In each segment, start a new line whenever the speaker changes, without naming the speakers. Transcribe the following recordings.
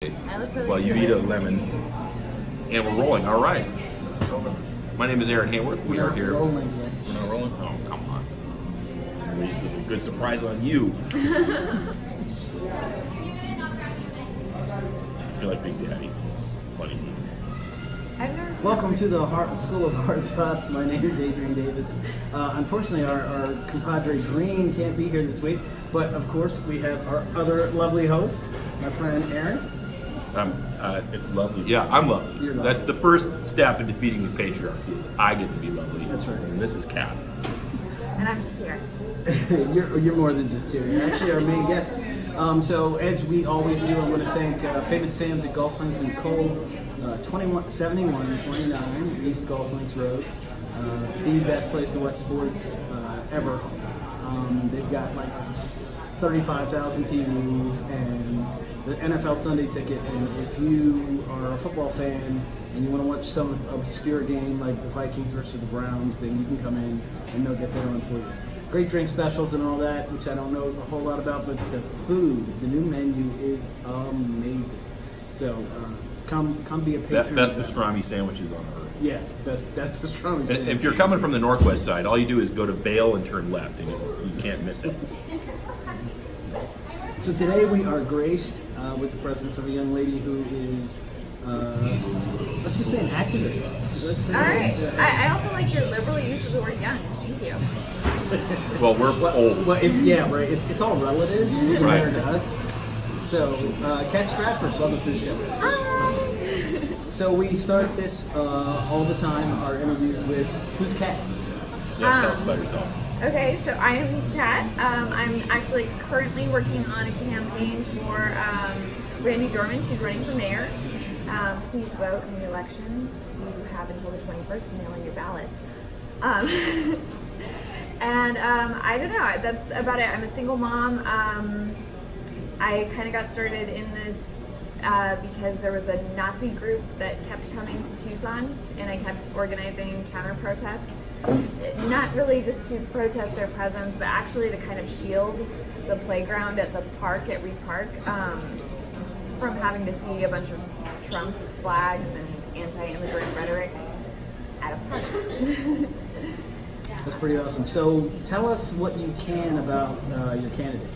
case.
I look really
Well, you
good.
eat a lemon, and we're rolling. All right. My name is Aaron Hayworth. We are here.
Rolling,
We're not rolling? Oh, come on. At least with a good surprise on you. I feel like Big Daddy. Funny.
I've never
Welcome to the School of Hard Thoughts. My name is Adrian Davis. Unfortunately, our compadre Green can't be here this week, but of course we have our other lovely host, my friend Aaron.
It's lovely. Yeah, I'm lovely.
You're lovely.
That's the first step in defeating the patriarchy is I get to be lovely.
That's right.
And this is Kat.
And I'm just here.
You're more than just here. You're actually our main guest. So as we always do, I want to thank Famous Sam's at Golf Links in Cole, 7129 East Golf Links Road. The best place to watch sports ever. They've got like 35,000 TVs and the NFL Sunday ticket. And if you are a football fan and you want to watch some obscure game like the Vikings versus the Browns, then you can come in and they'll get that on for you. Great drink specials and all that, which I don't know a whole lot about, but the food, the new menu is amazing. So come be a patron.
Best pastrami sandwiches on earth.
Yes, best pastrami.
And if you're coming from the northwest side, all you do is go to Vale and turn left, and you can't miss it.
So today we are graced with the presence of a young lady who is, let's just say, an activist. Let's say,
All right. I also like your liberal use of the word young. Thank you.
Well, we're old.
Well, right. It's all relative.
Right.
Compared to us. So, Kat Stratford, welcome to the show.
Hi.
So we start this all the time. Our interviews with who's Kat?
Yeah, tell us about yourself.
Okay, so I'm Kat. I'm actually currently working on a campaign for Randi Dorman. She's running for mayor. Please vote in the election. You have until the 21st to mail in your ballots. And I don't know, that's about it. I'm a single mom. I kind of got started in this because there was a Nazi group that kept coming to Tucson, and I kept organizing counter protests. Not really just to protest their presence, but actually to kind of shield the playground at the park at Reed Park from having to see a bunch of Trump flags and anti-immigrant rhetoric at a park.
That's pretty awesome. So tell us what you can about your candidate.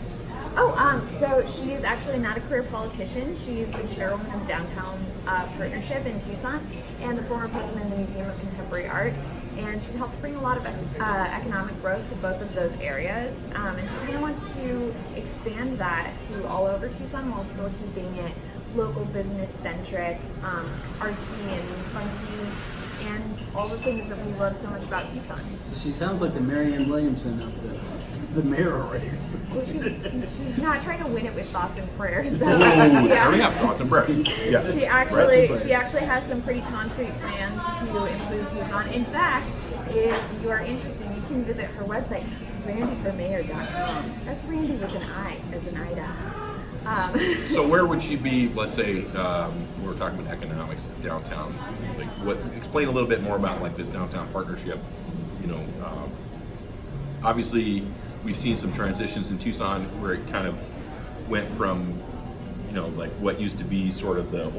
So she is actually not a career politician. She's the chairwoman of Downtown Partnership in Tucson and the former president of the Museum of Contemporary Art. And she's helped bring a lot of economic growth to both of those areas. And she kind of wants to expand that to all over Tucson while still keeping it local business-centric, artsy and funky, and all the things that we love so much about Tucson.
So she sounds like the Marianne Williamson of the mayoral race.
Well, she's not trying to win it with thoughts and prayers.
Ooh, there we have thoughts and prayers. Yeah.
She actually has some pretty concrete plans to improve Tucson. In fact, if you are interested, you can visit her website, randyformayor.com. That's Randy with an I, as an Ida.
So where would she be? Let's say we're talking about economics downtown. Like, explain a little bit more about like this downtown partnership. You know, obviously we've seen some transitions in Tucson where it kind of went from, you know, like what used to be sort of the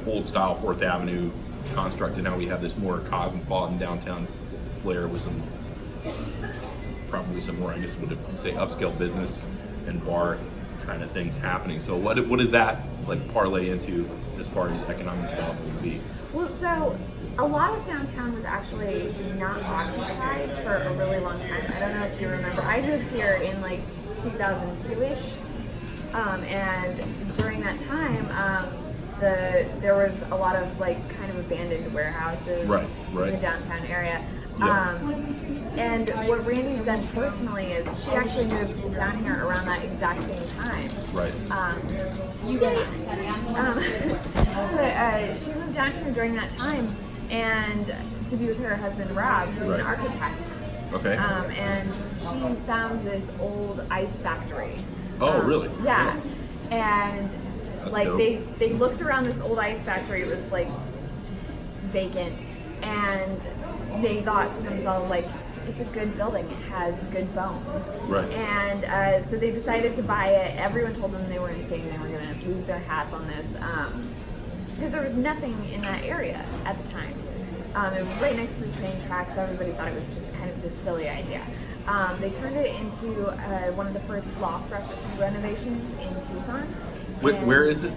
old style Fourth Avenue construct, and now we have this more cosmopolitan downtown flair with probably some more, I guess, would say upscale business and bar kind of things happening. So what does that like parlay into as far as economic development would be?
Well, so a lot of downtown was actually not occupied for a really long time. I don't know if you remember. I moved here in like 2002-ish, and during that time, there was a lot of like kind of abandoned warehouses
Right.
in the downtown area.
Yeah.
And what Randy's done personally is she actually moved down here around that exact same time.
Right.
You did. But she moved down here during that time, and to be with her husband Rob, who's an architect.
Okay.
And she found this old ice factory.
Oh, really?
Yeah. And
That's
like
dope.
they looked around this old ice factory. It was like just vacant, and they thought to themselves, like, it's a good building, it has good bones.
Right.
And so they decided to buy it. Everyone told them they were insane, they were going to lose their hats on this, because there was nothing in that area at the time. It was right next to the train tracks. Everybody thought it was just kind of this silly idea. They turned it into one of the first loft renovations in Tucson.
Where is it?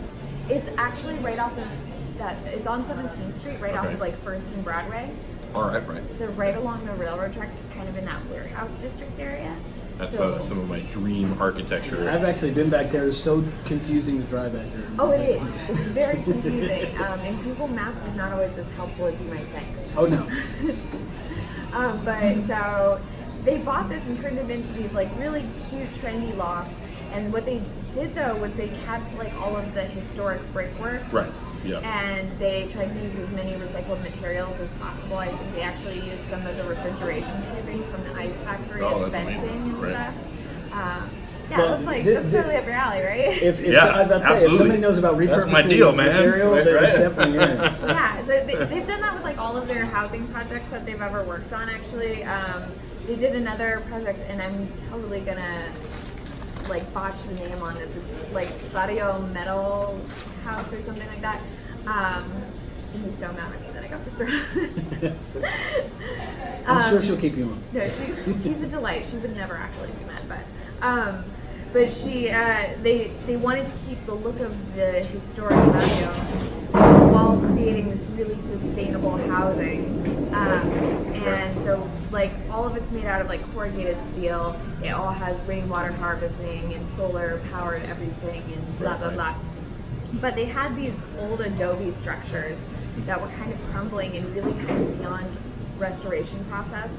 It's actually right off of, it's on 17th Street, right off
Okay.
of like 1st and Broadway.
All right, right.
So right along the railroad track, kind of in that warehouse district area.
That's
So-
some of my dream architecture.
I've actually been back there. It's so confusing to drive back there.
Oh, it is. It's very confusing. And Google Maps is not always as helpful as you might think.
Oh no.
But so they bought this and turned it into these like really cute, trendy lofts. And what they did though was they kept like all of the historic brickwork.
Right. Yeah.
And they tried to use as many recycled materials as possible. I think they actually used some of the refrigeration tubing from the ice factory
Oh,
as
that's
fencing
amazing.
and
Right.
stuff. Yeah,
Well,
that's totally up your alley, right?
If
Yeah,
I'd say if
absolutely.
somebody knows about repurposing
That's my deal, man.
material,
Right,
then it's
right.
definitely in.
Yeah, so they've done that with like all of their housing projects that they've ever worked on. Actually, they did another project, and I'm totally gonna like botch the name on this. It's like Barrio Metal House or something like that. She's gonna be so mad at me that I got this wrong.
I'm sure she'll keep you on.
No, she's a delight. She would never actually be mad, but she they wanted to keep the look of the historic barrio while creating this really sustainable housing. And so like all of it's made out of like corrugated steel. It all has rainwater harvesting and solar powered everything and blah blah blah. But they had these old adobe structures that were kind of crumbling and really kind of beyond restoration process.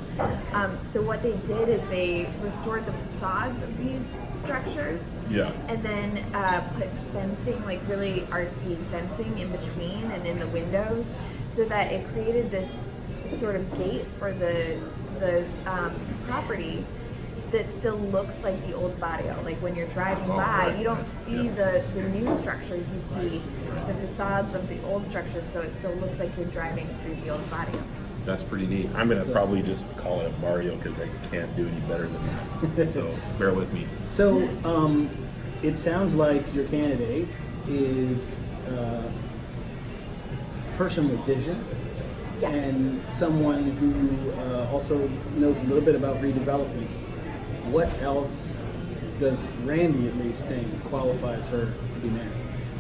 So what they did is they restored the facades of these structures.
Yeah.
And then put fencing, like really artsy fencing in between and in the windows, so that it created this sort of gate for the property that still looks like the old barrio. Like when you're driving by,
right.
you don't see the new structures, you see the facades of the old structures, so it still looks like you're driving through the old barrio.
That's pretty neat. I'm gonna probably just call it a Mario because I can't do any better than that. So bear with me.
So, it sounds like your candidate is a person with vision
Yes.
and someone who also knows a little bit about redevelopment. What else does Randi at least think qualifies her to be mayor?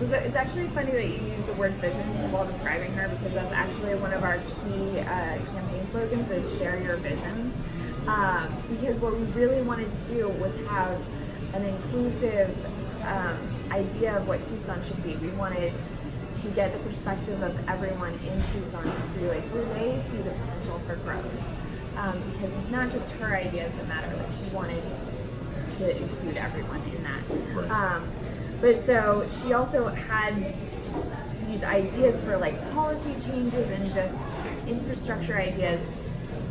So it's actually funny that you use the word vision while describing her, because that's actually one of our key campaign slogans is share your vision. Because what we really wanted to do was have an inclusive idea of what Tucson should be. We wanted to get the perspective of everyone in Tucson to see like where they see the potential for growth. Because it's not just her ideas that matter, like she wanted to include everyone in that.
Right.
But so she also had these ideas for like policy changes and just infrastructure ideas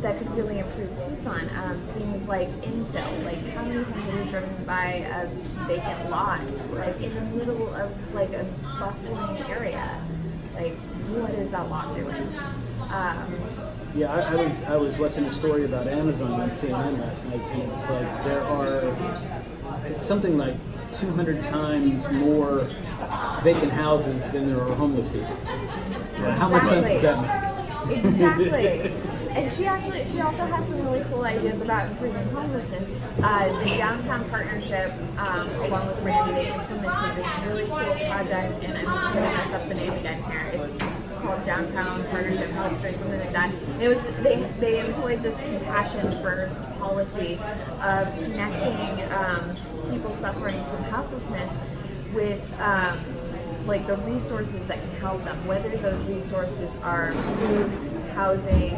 that could really improve Tucson. Things like infill, like how many times have you driven by a vacant lot, like in the middle of like a bustling area? Like, what is that lot doing?
Yeah, I was watching a story about Amazon on CNN last night, and it's like it's something like 200 times more vacant houses than there are homeless people. How much sense does that make?
Exactly. And she also has some really cool ideas about improving homelessness. The downtown partnership, along with Randi, they implemented this really cool project, and I'm going to mess up the name again here. It's called Downtown Partnership Helps or something like that. It was they employed this compassion first policy of connecting people suffering from houselessness with like the resources that can help them, whether those resources are food, housing,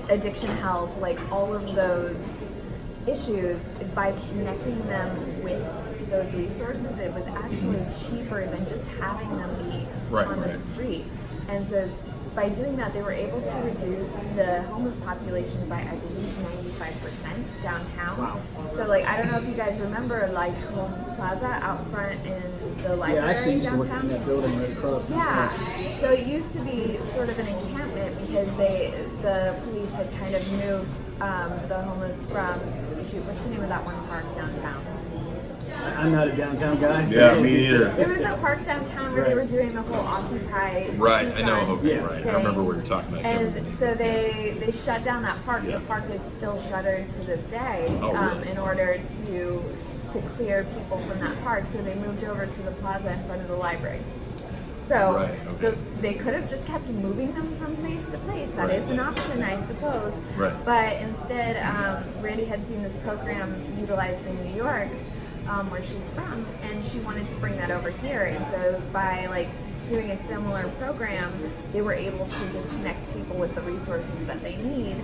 addiction help, like all of those issues. By connecting them with those resources, it was actually cheaper than just having them be on the street. And so by doing that, they were able to reduce the homeless population by, I believe, 95% downtown.
Wow.
So, like, I don't know if you guys remember, like, Home Plaza out front in the library
Yeah, I actually used to work
downtown.
in that building right across.
Yeah. So it used to be sort of an encampment because the police had kind of moved the homeless from, what's the name of that one park downtown?
I'm not a downtown guy. So
Yeah, me neither.
There was a park downtown where they
Right.
were doing the whole Occupy.
Right, I
Tucson
know. Okay,
Yeah.
right. I remember what you're talking about.
And so they shut down that park.
Yeah.
The park is still shuttered to this day
Oh, really?
in order to clear people from that park. So they moved over to the plaza in front of the library. So
Right, okay.
they could have just kept moving them from place to place. That
Right.
is an option, I suppose.
Right.
But instead, Randy had seen this program utilized in New York, where she's from, and she wanted to bring that over here. And so by like doing a similar program, they were able to just connect people with the resources that they need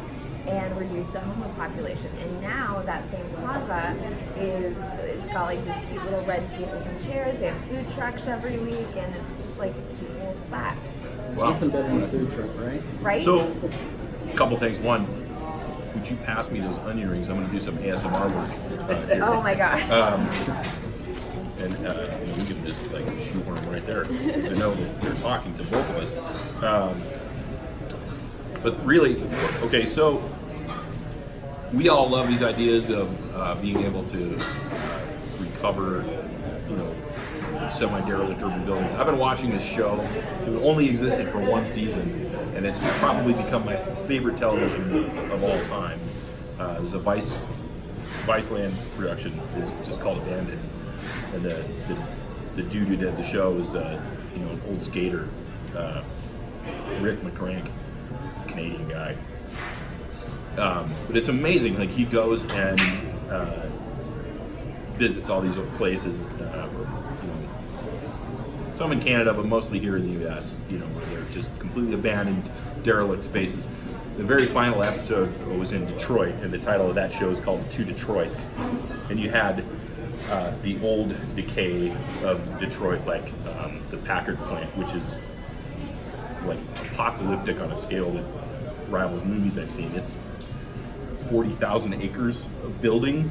and reduce the homeless population. And now that same plaza it's got like these cute little red tables and chairs. They have food trucks every week, and it's just like a cute little spot.
Wow.
Nothing better than a food truck, right?
Right?
So, a couple things. One, would you pass me those onion rings? I'm going to do some ASMR work here.
Oh my gosh.
And we can just like shoehorn them right there to know that they're talking to both of us. But really, okay, so we all love these ideas of being able to recover, semi-derelict urban buildings. I've been watching this show. It only existed for one season, and it's probably become my favorite television of all time. It was a Viceland production. It's just called Abandoned, and the dude who did the show is an old skater, Rick McCrank, Canadian guy. But it's amazing. Like he goes and visits all these other places. Some in Canada, but mostly here in the U.S. Where they're just completely abandoned, derelict spaces. The very final episode was in Detroit, and the title of that show is called Two Detroits. And you had the old decay of Detroit, like the Packard plant, which is like apocalyptic on a scale that rivals movies I've seen. It's 40,000 acres of building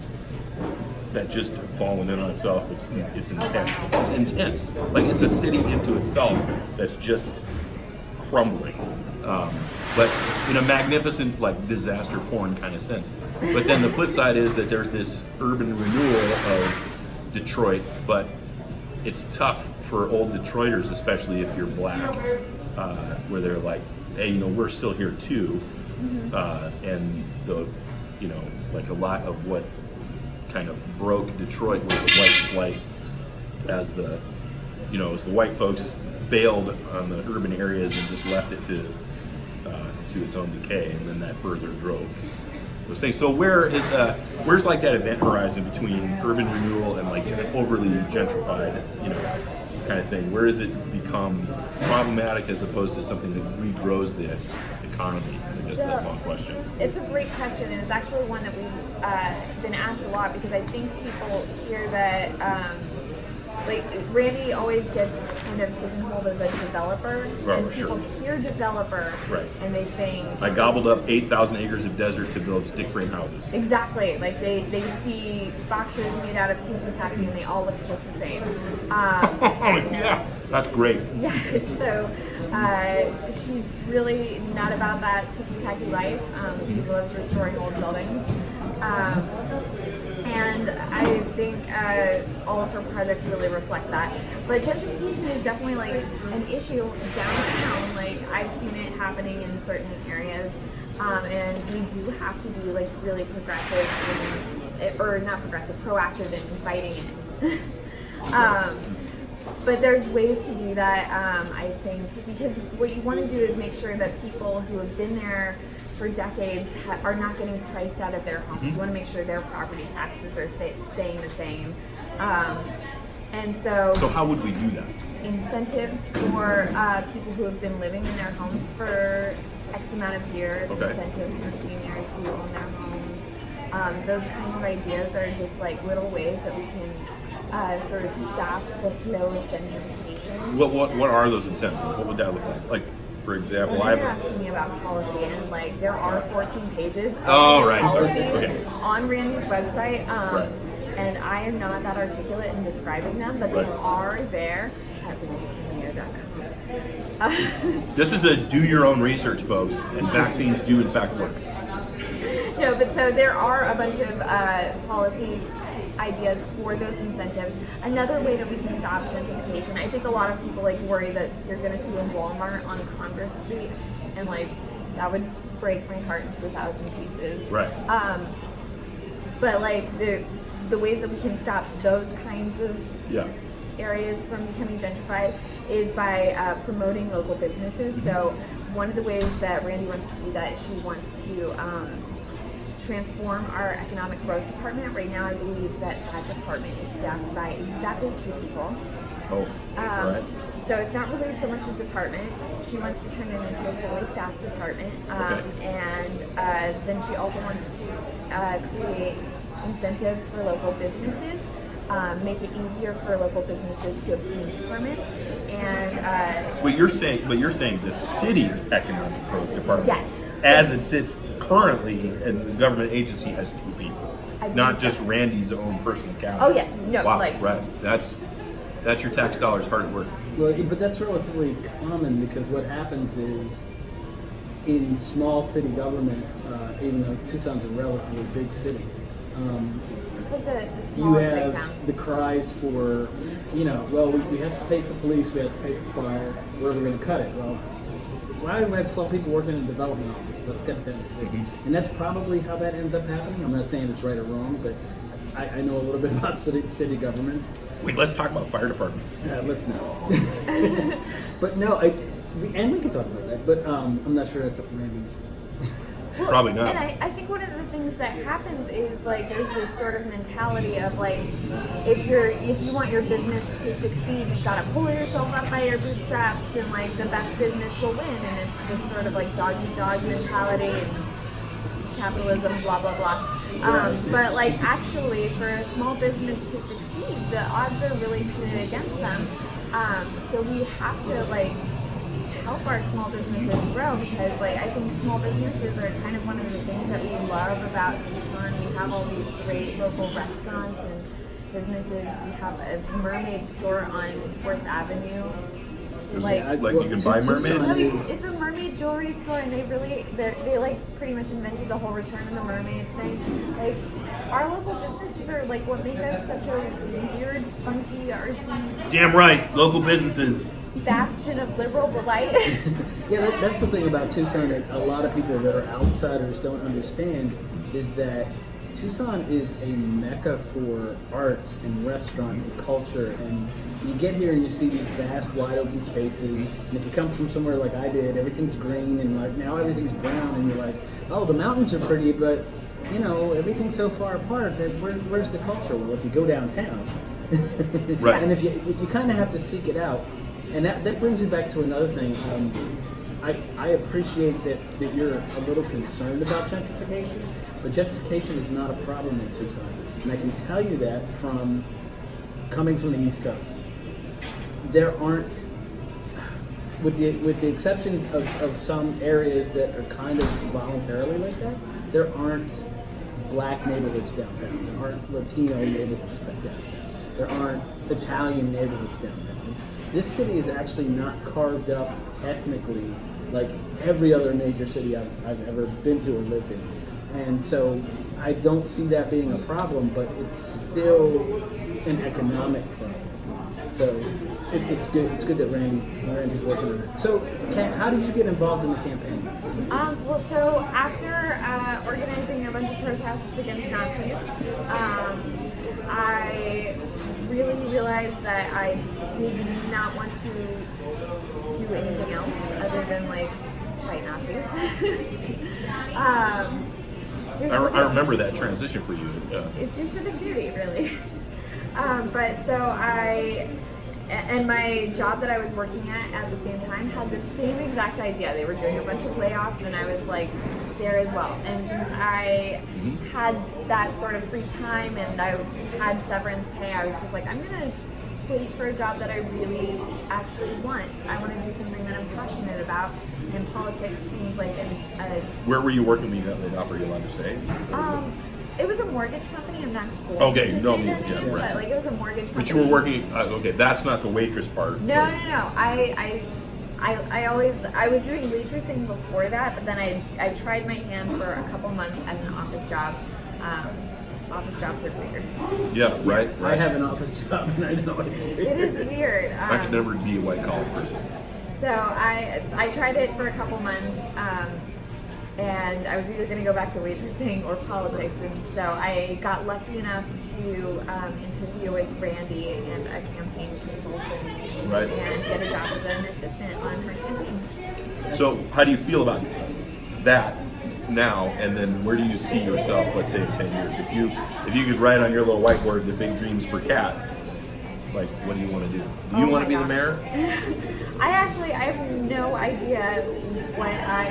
that just fallen in on itself. It's intense. It's intense. Like it's a city into itself that's just crumbling. But in a magnificent, like disaster porn kind of sense. But then the flip side is that there's this urban renewal of Detroit, but it's tough for old Detroiters, especially if you're black, where they're like, hey, we're still here too. And like a lot of what kind of broke Detroit was the white flight as the white folks bailed on the urban areas and just left it to its own decay, and then that further drove those things. So where's like that event horizon between urban renewal and like overly gentrified, kind of thing? Where does it become problematic as opposed to something that regrows the economy? I guess that's one question.
It's a great question, and it's actually one that we've been asked a lot because I think people hear that, like Randy always gets kind of pigeonholed as a developer, and people hear developer,
right,
and they think
I gobbled up 8,000 acres of desert to build stick frame houses.
Exactly, like they see boxes made out of ticky tacky and they all look just the same.
Yeah, that's great.
Yeah, so she's really not about that ticky-tacky life. She loves restoring old buildings. And I think all of her projects really reflect that. But gentrification is definitely like an issue downtown. Like I've seen it happening in certain areas. And we do have to be like really progressive, or not progressive, proactive in fighting it. But there's ways to do that, I think, because what you want to do is make sure that people who have been there for decades are not getting priced out of their homes. You want to make sure their property taxes are staying the same. And so
how would we do that?
Incentives for people who have been living in their homes for X amount of years,
Okay.
incentives for seniors who own their homes. Those kinds of ideas are just like little ways that we can sort of stop the flow of gentrification.
What are those incentives? What would that look like? Like, for example,
Well, you're asking me about policy, and like there are 14 pages of
right, sorry.
policies
Okay.
on Randy's website,
Right.
and I am not that articulate in describing them, but they
Right.
are there at randyfamiliar.com.
This is a do your own research, folks, and vaccines do in fact work.
No, but so there are a bunch of policy ideas for those incentives. Another way that we can stop gentrification, I think a lot of people like worry that you're going to see a Walmart on Congress Street, and like that would break my heart into 1,000 pieces.
Right.
But like the ways that we can stop those kinds of
Yeah.
areas from becoming gentrified is by promoting local businesses. So one of the ways that Randy wants to do that, she wants to transform our economic growth department. Right now, I believe that department is staffed by exactly 2 people.
Oh, all right.
So it's not really so much a department. She wants to turn it into a fully staffed department. And then she also wants to create incentives for local businesses, make it easier for local businesses to obtain permits. And
But you're saying the city's economic growth department,
Yes.
as it sits currently, and the government agency has 2 people,
I believe
not
so.
just Randy's own personal cabinet.
Oh, yes. No,
Wow,
like-
right. That's your tax dollars hard at work.
Well, but that's relatively common because what happens is in small city government, even though Tucson's a relatively big city,
it's like the
you
smallest big
have
town.
the cries for, well, we have to pay for police, we have to pay for fire, where are we going to cut it? Well, why do we have 12 people working in a development office? Let's cut it down to 2. And that's probably how that ends up happening. I'm not saying it's right or wrong, but I know a little bit about city governments.
Wait, let's talk about fire departments.
Let's not. But no, and we can talk about that, but I'm not sure that's up to Randy's.
Well,
Probably not.
And I think one of the things that happens is like there's this sort of mentality of like if you want your business to succeed, you've got to pull yourself up by your bootstraps, and like the best business will win. And it's this sort of like dog eat dog mentality and capitalism, blah blah blah. But like actually, for a small business to succeed, the odds are really pitted against them. So we have to like help our small businesses grow, because like I think small businesses are kind of one of the things that we love about Tucson. We have all these great local restaurants and businesses. We have a mermaid store on 4th Avenue. Like
you can buy mermaids?
no, it's a mermaid jewelry store, and they like pretty much invented the whole Return of the Mermaids thing. Like our local businesses are like what make us such a weird, funky, artsy
Damn right, local businesses.
bastion of liberal delight.
Yeah, that's the thing about Tucson that a lot of people that are outsiders don't understand, is that Tucson is a mecca for arts and restaurant and culture, and you get here and you see these vast, wide open spaces, and if you come from somewhere like I did, everything's green, and like now everything's brown, and you're like, oh, the mountains are pretty, but everything's so far apart that where's the culture? Well, if you go downtown,
Right.
and if you kind of have to seek it out, and that brings me back to another thing. I appreciate that you're a little concerned about gentrification, but gentrification is not a problem in Tucson, and I can tell you that from coming from the East Coast. There aren't, with the exception of some areas that are kind of voluntarily like that, there aren't black neighborhoods downtown. There aren't Latino neighborhoods downtown. There aren't Italian neighborhoods downtown. This city is actually not carved up ethnically like every other major city I've ever been to or lived in. And so I don't see that being a problem, but it's still an economic problem. So it's good. It's good that Randy's working on it. So, Kat, how did you get involved in the campaign?
Well, so after organizing a bunch of protests against Nazis, I really realized that I did not want to do anything else other than like fight Nazis.
I remember that transition for you.
It's your civic duty, really. But so and my job that I was working at the same time had the same exact idea. They were doing a bunch of layoffs, and I was like there as well. And since I had that sort of free time and I had severance pay, I was just like, I'm gonna wait for a job that I really actually want. I want to do do something that I'm passionate about, and politics seems like
Where were you working when you got laid off? Are you allowed to say?
it was a mortgage company. I'm not going
Okay,
to
no,
say their
yeah,
name,
right.
but like it was a mortgage company.
But you were working. Okay, that's not the waitress part.
No. I was doing waitressing before that, but then I tried my hand for a couple months at an office job. Office jobs are weird.
Yeah, right.
I have an office job, and I know it's weird.
It is weird.
I could never be a white collar person.
So I tried it for a couple months, and I was either going to go back to waitressing or politics, and so I got lucky enough to interview with Randi and a campaign consultant,
Right.
and get a job as an assistant on her campaign.
So, how do you feel about that now? And then, where do you see yourself? Let's say in 10 years, if you could write on your little whiteboard the big dreams for Kat, like what do you want to do? Do you want to be the mayor?
I have no idea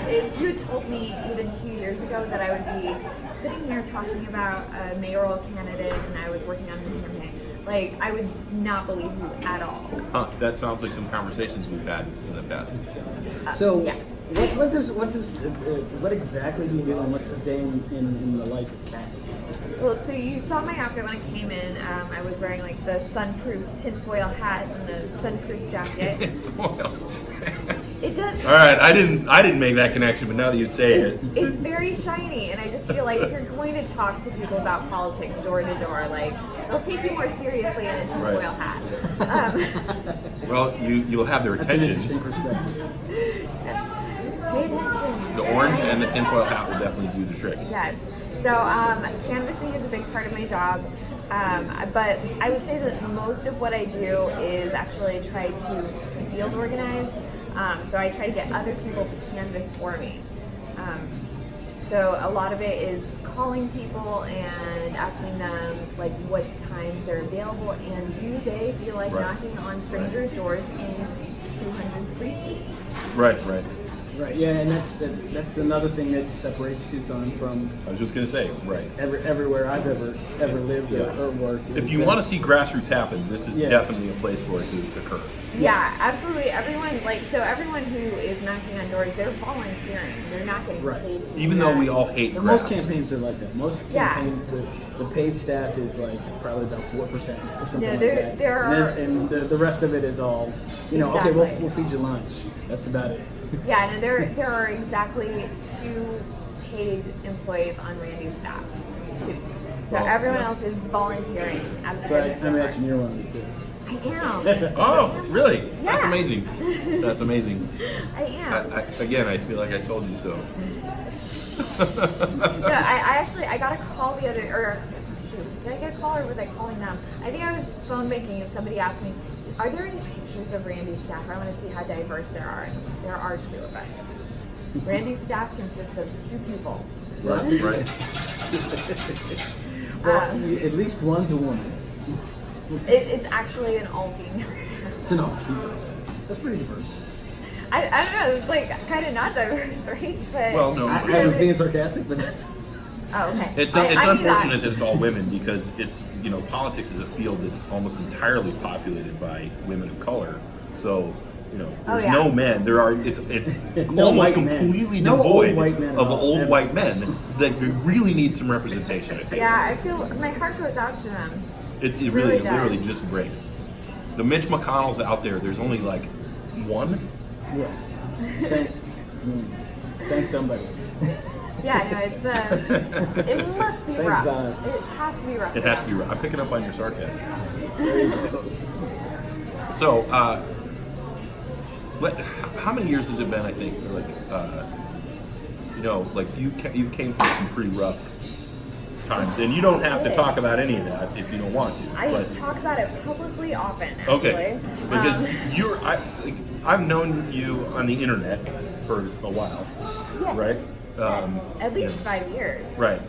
if you had told me even 2 years ago that I would be sitting here talking about a mayoral candidate and I was working on the campaign, like I would not believe you at all.
That sounds like some conversations we've had in the past.
So,
yes.
what exactly do you do, and what's the day in the life of Kat?
Well, so you saw my outfit when I came in. I was wearing like the sunproof tinfoil hat and the sunproof jacket. It does.
All right, I didn't make that connection, but now that you say
It's very shiny, and I just feel like if you're going to talk to people about politics door to door, like they'll take you more seriously in a tinfoil hat.
well, you'll have their
That's an
attention.
interesting perspective.
Pay attention.
The orange and the tinfoil hat will definitely do the trick.
Yes. So canvassing is a big part of my job, but I would say that most of what I do is actually try to field organize. So I try to get other people to canvass for me. So a lot of it is calling people and asking them like what times they're available and do they feel like knocking on strangers' doors in 203 feet.
Right.
Right, yeah, and that's another thing that separates Tucson from
I was just gonna say, right.
everywhere I've ever lived or worked.
If you want to see grassroots happen, this is definitely a place for it to occur.
Yeah, absolutely. Everyone who is knocking on doors, they're volunteering. They're not getting paid to
Even
do
though
that.
we all hate
But
grass.
most campaigns are like that. Most campaigns, the paid staff is like probably about 4% or something
No,
like
there-
that.
there are-
and the rest of it is all, okay,
Exactly.
we'll feed you lunch. That's about it.
Yeah, no, there are exactly 2 paid employees on Randi's staff. 2. So everyone else is volunteering at the
So I
end of the
imagine
summer.
you're one of the 2.
I am.
Oh, really?
Yeah.
That's amazing. That's amazing.
I am.
I feel like I told you so.
No, I got a call the other, or shoot, did I get a call or was I calling them? I think I was phone banking and somebody asked me, are there any pictures of Randi's staff? I want to see how diverse there are. And there are 2 of us. Randi's staff consists of 2 people.
Right.
Well, at least one's a woman.
It's actually an all-female staff.
It's an all-female staff. That's pretty diverse.
I don't know, it's like kind of not diverse, right? But
Well, no.
I was being sarcastic, but that's...
Oh, okay.
It's
I knew
unfortunate that it's all women because it's politics is a field that's almost entirely populated by women of color. So there's no men. There are it's
No
almost
white men.
completely
No
devoid
old white men at
of
all,
old
ever.
white men that really need some representation. I think.
Yeah, I feel my heart goes out to them.
It
really
really
does.
literally just breaks. The Mitch McConnells out there. There's only like one.
Yeah. Thanks somebody.
Yeah, no, it must be
Thanks,
rough.
Zion.
It has to be rough.
It has to be right. I'm picking up on your sarcasm.
There you go.
So, how many years has it been? I think, you came from some pretty rough times, and you don't have to talk about any of that if you don't want to.
I
But
talk about it publicly often, actually.
okay, because I've known you on the internet for a while,
Yes.
right?
Yes. At least
yeah.
5 years.
Right.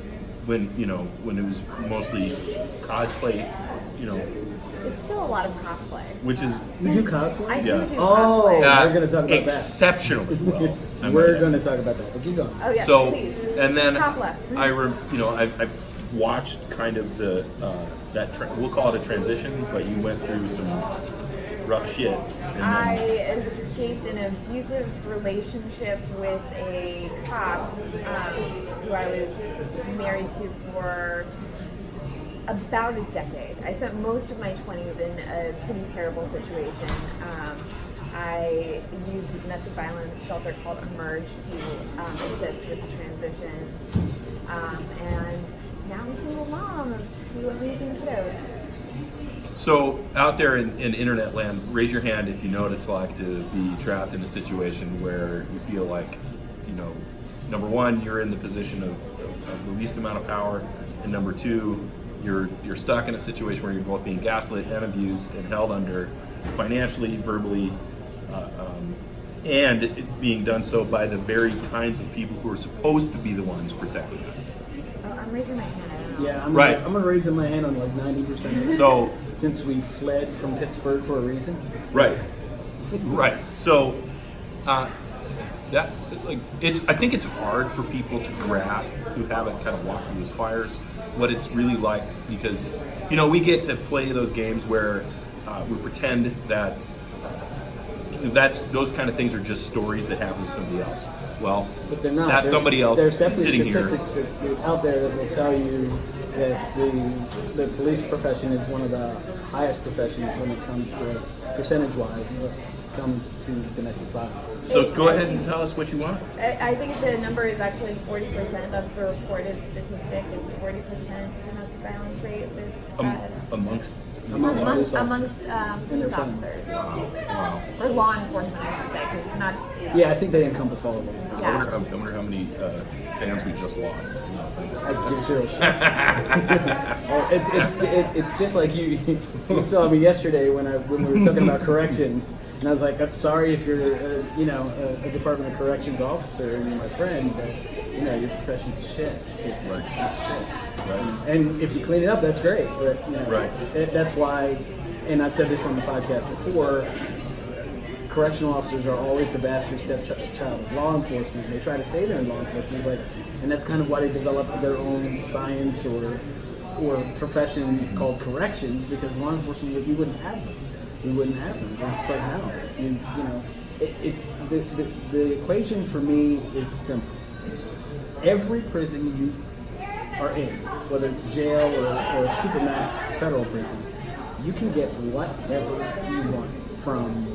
When it was mostly cosplay,
It's still a lot of cosplay.
which is
You do cosplay?
I do
Yeah.
do
Oh,
cosplay.
we're gonna talk about that.
exceptionally well. I might
We're
add.
going to talk about that, but keep going.
Oh yes,
So
please.
and then
Top left.
I watched kind of the we'll call it a transition, but you went through some rough shit. And
I
then,
escaped an abusive relationship with a cop who I was married to for about a decade. I spent most of my 20s in a pretty terrible situation. I used a domestic violence shelter called Emerge to assist with the transition. And now I'm a single mom of 2 amazing kiddos.
so out there in internet land, raise your hand if you know what it's like to be trapped in a situation where you feel like, number one, you're in the position of the least amount of power, and number two, you're stuck in a situation where you're both being gaslit and abused and held under financially, verbally, and it being done so by the very kinds of people who are supposed to be the ones protecting us.
Oh, I'm raising my hand. I don't know.
Yeah,
Right.
I'm gonna raise my hand on like 90% of it.
So,
Since we fled from Pittsburgh for a reason.
right. So, that I think it's hard for people to grasp who haven't kind of walked through those fires what it's really like, because we get to play those games where we pretend that those kind of things are just stories that happen to somebody else. Well,
But they're not.
that's somebody else
There's definitely
sitting here.
statistics out there that will tell you that the police profession is one of the highest professions when it comes to percentage-wise when it comes to domestic violence.
So go ahead and tell us what you want.
I think the number is actually 40%. That's the reported statistic. It's 40% domestic violence rate with
Amongst
Amongst police officers.
amongst
And
police
their friends.
officers
Wow.
or law enforcement, I should say, because it's not just police.
Yeah, I think they encompass all of them.
Yeah.
I wonder how many fans we just lost.
I give zero shits. It's just like you saw me yesterday when we were talking about corrections, and I was like, I'm sorry if you're a Department of Corrections officer and you're my friend, but your profession's shit. It's
Right.
just shit.
Right.
And if you clean it up, that's great. But
Right.
that's why, and I've said this on the podcast before. Correctional officers are always the bastard stepchild of law enforcement. They try to say they're in law enforcement, and that's kind of why they developed their own science or profession called corrections, because law enforcement, we wouldn't have them. We wouldn't have them. They're just like, no. It's the equation for me is simple. Every prison you are in, whether it's jail or a supermax federal prison, you can get whatever you want, from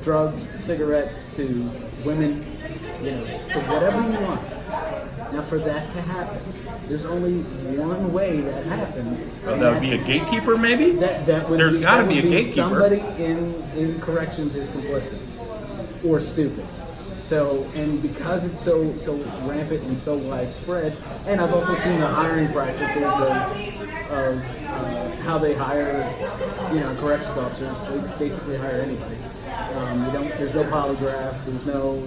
drugs to cigarettes to women, to whatever you want. Now, for that to happen, there's only one way that happens.
Oh, that would be a gatekeeper, maybe?
That would
There's got to
that
be a
would
gatekeeper.
Somebody in corrections is complicit or stupid. So, and because it's so rampant and so widespread, and I've also seen the hiring practices of how they hire, corrections officers. They basically hire anybody. There's no polygraph. There's no,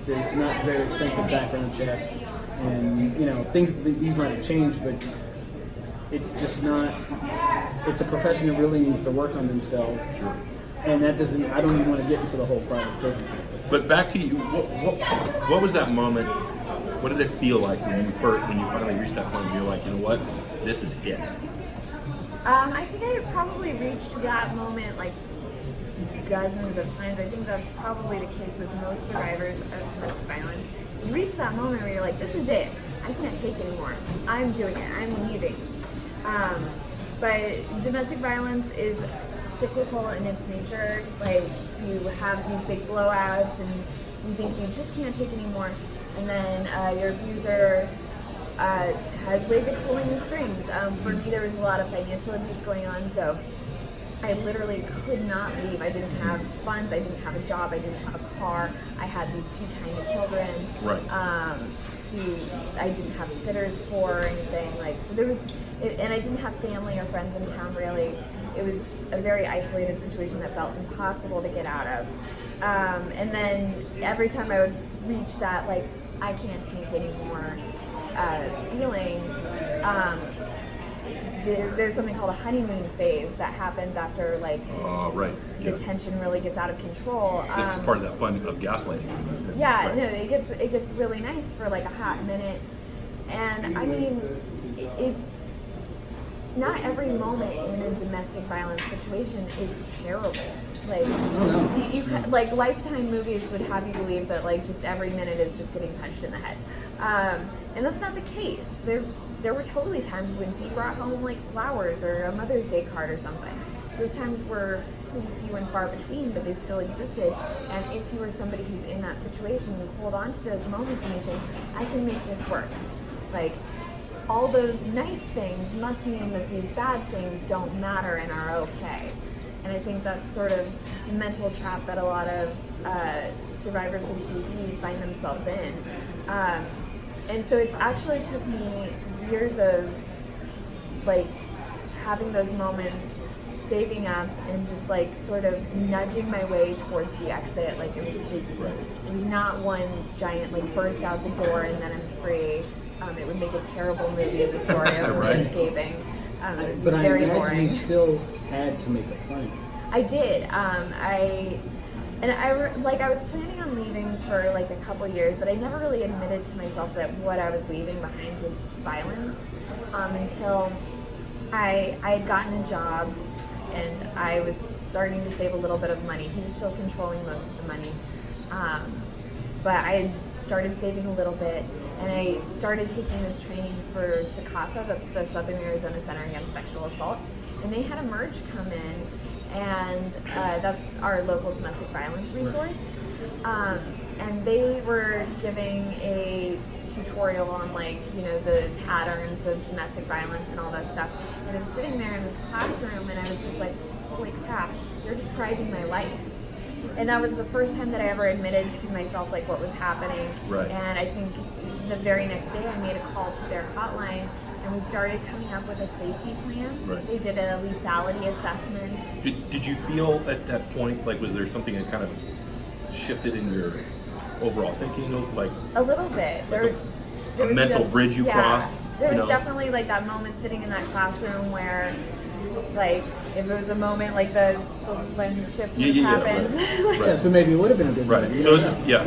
there's not very expensive background check, and these might have changed, but it's just not. It's a profession that really needs to work on themselves, and that doesn't. I don't even want to get into the whole private prison.
But back to you, what was that moment? What did it feel like when you finally reached that point where you're like, you know what, this is it?
I think I probably reached that moment like dozens of times. I think that's probably the case with most survivors of domestic violence. You reach that moment where you're like, this is it. I can't take anymore. I'm doing it. I'm leaving. But domestic violence is cyclical in its nature. Like, you have these big blowouts and you think you just can't take anymore, and then your abuser has ways of pulling the strings. For me, there was a lot of financial abuse going on, so I literally could not leave. I didn't have funds, I didn't have a job, I didn't have a car, I had these 2 tiny children.
Right.
Who I didn't have sitters for or anything. So there was, and I didn't have family or friends in town really. It was a very isolated situation that felt impossible to get out of. And then every time I would reach that, I can't take anymore feeling, there's something called a honeymoon phase that happens after
Right.
the
Yeah.
tension really gets out of control.
This is part of that fun of gaslighting.
Yeah,
Right.
no, it gets really nice for a hot minute, and I mean, if not every moment in a domestic violence situation is terrible. Like, like Lifetime movies would have you believe that like just every minute is just getting punched in the head, and that's not the case. There were totally times when he brought home like flowers or a Mother's Day card or something. Those times were few and far between, but they still existed. And if you were somebody who's in that situation, you hold on to those moments and you think, I can make this work. Like, all those nice things must mean that these bad things don't matter and are okay. And I think that's sort of the mental trap that a lot of survivors of TV find themselves in. And so it actually took me years of like having those moments, saving up and just like sort of nudging my way towards the exit. Like it was not one giant like burst out the door and then I'm free. It would make a terrible movie of the story of me escaping.
But I
very
imagine
boring.
you still had to make a plan.
I did. I was planning on leaving for like a couple years, but I never really admitted to myself that what I was leaving behind was violence until I had gotten a job and I was starting to save a little bit of money. He was still controlling most of the money, but I had started saving a little bit, and I started taking this training for SACASA, that's the Southern Arizona Center Against Sexual Assault, and they had a merge come in, and that's our local domestic violence resource, and they were giving a tutorial on like, you know, the patterns of domestic violence and all that stuff, and I'm sitting there in this classroom and I was just like, holy crap, you're describing my life. And that was the first time that I ever admitted to myself like what was happening.
Right.
And I think the very next day I made a call to their hotline and we started coming up with a safety plan.
Right.
They did a lethality assessment.
Did you feel at that point, like was there something that kind of shifted in your overall thinking? Like
A little bit. There
a
was
mental bridge you crossed?
There was
you know?
definitely like that moment sitting in that classroom where like if it was a moment like the lens shift happened.
Right.
Yeah, so maybe it would have been a good
Right.
movie.
So
Yeah.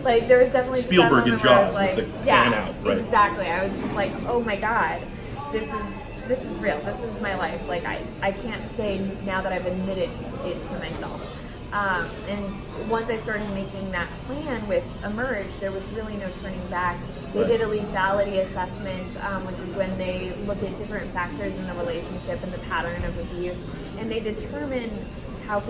Like there was definitely
Spielberg
some
and
moment where I
Jaws
was like,
was like
yeah,
pan out, right?
Exactly. I was just like, oh my god, this is real. This is my life. Like I can't stay now that I've admitted it to myself. And once I started making that plan with Emerge, there was really no turning back. They did a lethality assessment, which is when they look at different factors in the relationship and the pattern of abuse, and they determine the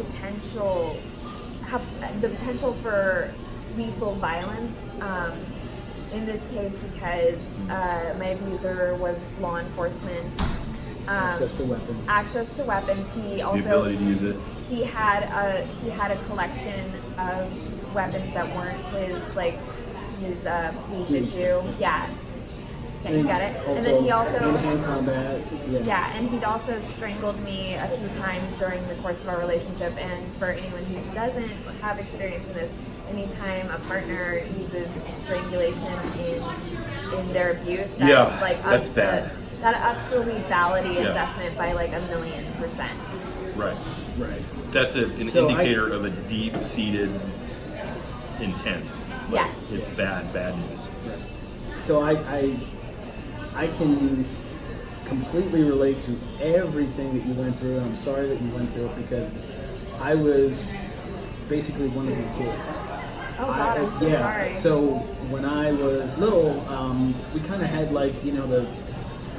potential for lethal violence. In this case, because my abuser was law enforcement.
Access to weapons.
Access to weapons. He also
The ability to use it.
He had a collection of weapons that weren't his police issue. Yeah. Yeah, you got it. And then he also
hand combat.
yeah, and he'd also strangled me a few times during the course of our relationship. And for anyone who doesn't have experience in this, anytime a partner uses strangulation in their abuse, that,
that's bad.
That ups the lethality assessment by like 1,000,000%.
Right.
Right.
That's an indicator of a deep-seated intent. Like,
Yes.
It's bad news.
Right. So I can completely relate to everything that you went through. I'm sorry that you went through it because I was basically one of your kids.
Oh God, I'm so sorry.
So when I was little, we kind of had like, you know, the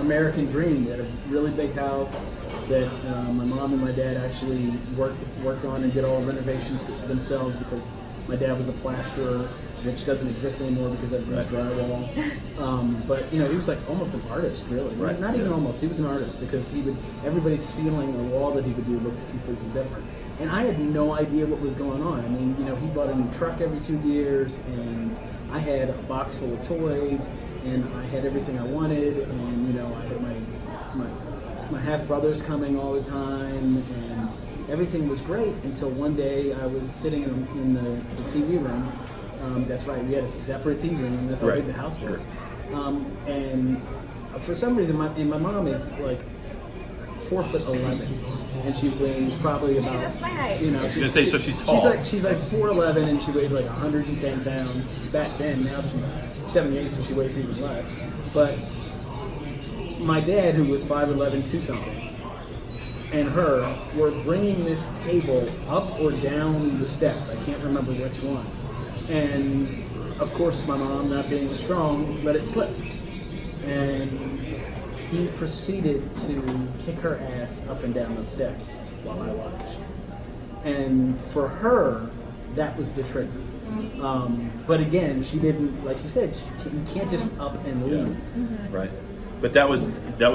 American dream. We had a really big house that my mom and my dad actually worked on and did all renovations themselves because my dad was a plasterer, which doesn't exist anymore because of drywall. But you know, he was like almost an artist, really.
Right.
Not even almost. He was an artist because everybody's ceiling or wall that he would do looked completely different. And I had no idea what was going on. I mean, you know, he bought a new truck every 2 years, and I had a box full of toys, and I had everything I wanted, and you know, I had my half brothers coming all the time, and everything was great until one day I was sitting in the TV room. That's right, we had a separate TV room. That's how big the house was. And for some reason, my mom is like 4'11", and she weighs probably about.
That's my height.
You know,
I was gonna say, so she's tall.
She's like 4'11", and she weighs like 110 pounds back then. Now she's 78, so she weighs even less. But my dad, who was 5'11", 2-something, and her were bringing this table up or down the steps. I can't remember which one. And of course, my mom, not being strong, let it slip. And he proceeded to kick her ass up and down those steps while I watched. And for her, that was the trigger. But again, she didn't, like you said, you can't just up and leave.
Mm-hmm.
Right. But that was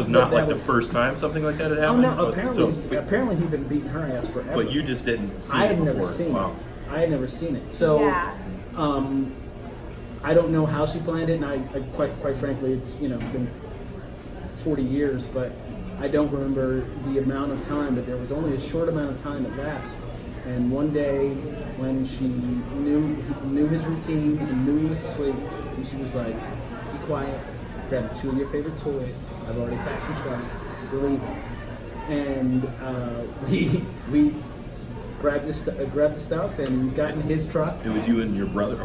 not like the first time something like that had happened?
Oh no, apparently he'd been beating her ass forever.
But you just didn't see
I
it
had
before.
never seen
Wow.
it. I had never seen it. So
Yeah.
I don't know how she planned it, and I quite frankly, it's been 40 years, but I don't remember the amount of time. But there was only a short amount of time at last. And one day, when she knew his routine and knew he was asleep, and she was like, "Be quiet. Grab 2 of your favorite toys. I've already packed some stuff. We're leaving." And we grabbed the stuff and got in his truck.
It was you and your brother?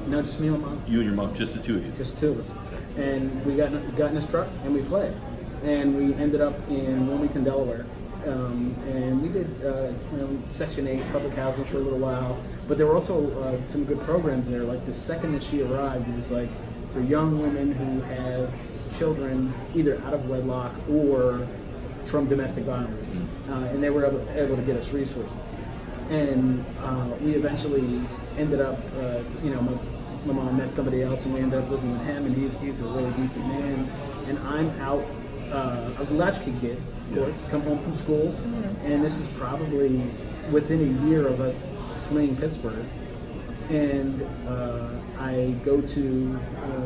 No, just me and my mom.
You and your mom, just the two of you?
Just 2 of us. And we got in his truck and we fled. And we ended up in Wilmington, Delaware. And we did Section 8 public housing for a little while. But there were also some good programs there. Like the second that she arrived, it was like for young women who have children either out of wedlock or from domestic violence. And they were able to get us resources. And we eventually ended up, my mom met somebody else and we ended up living with him, and he's a really decent man. And I'm out, I was a latchkey kid, of course, come home from school, and this is probably within a year of us fleeing Pittsburgh. And I go to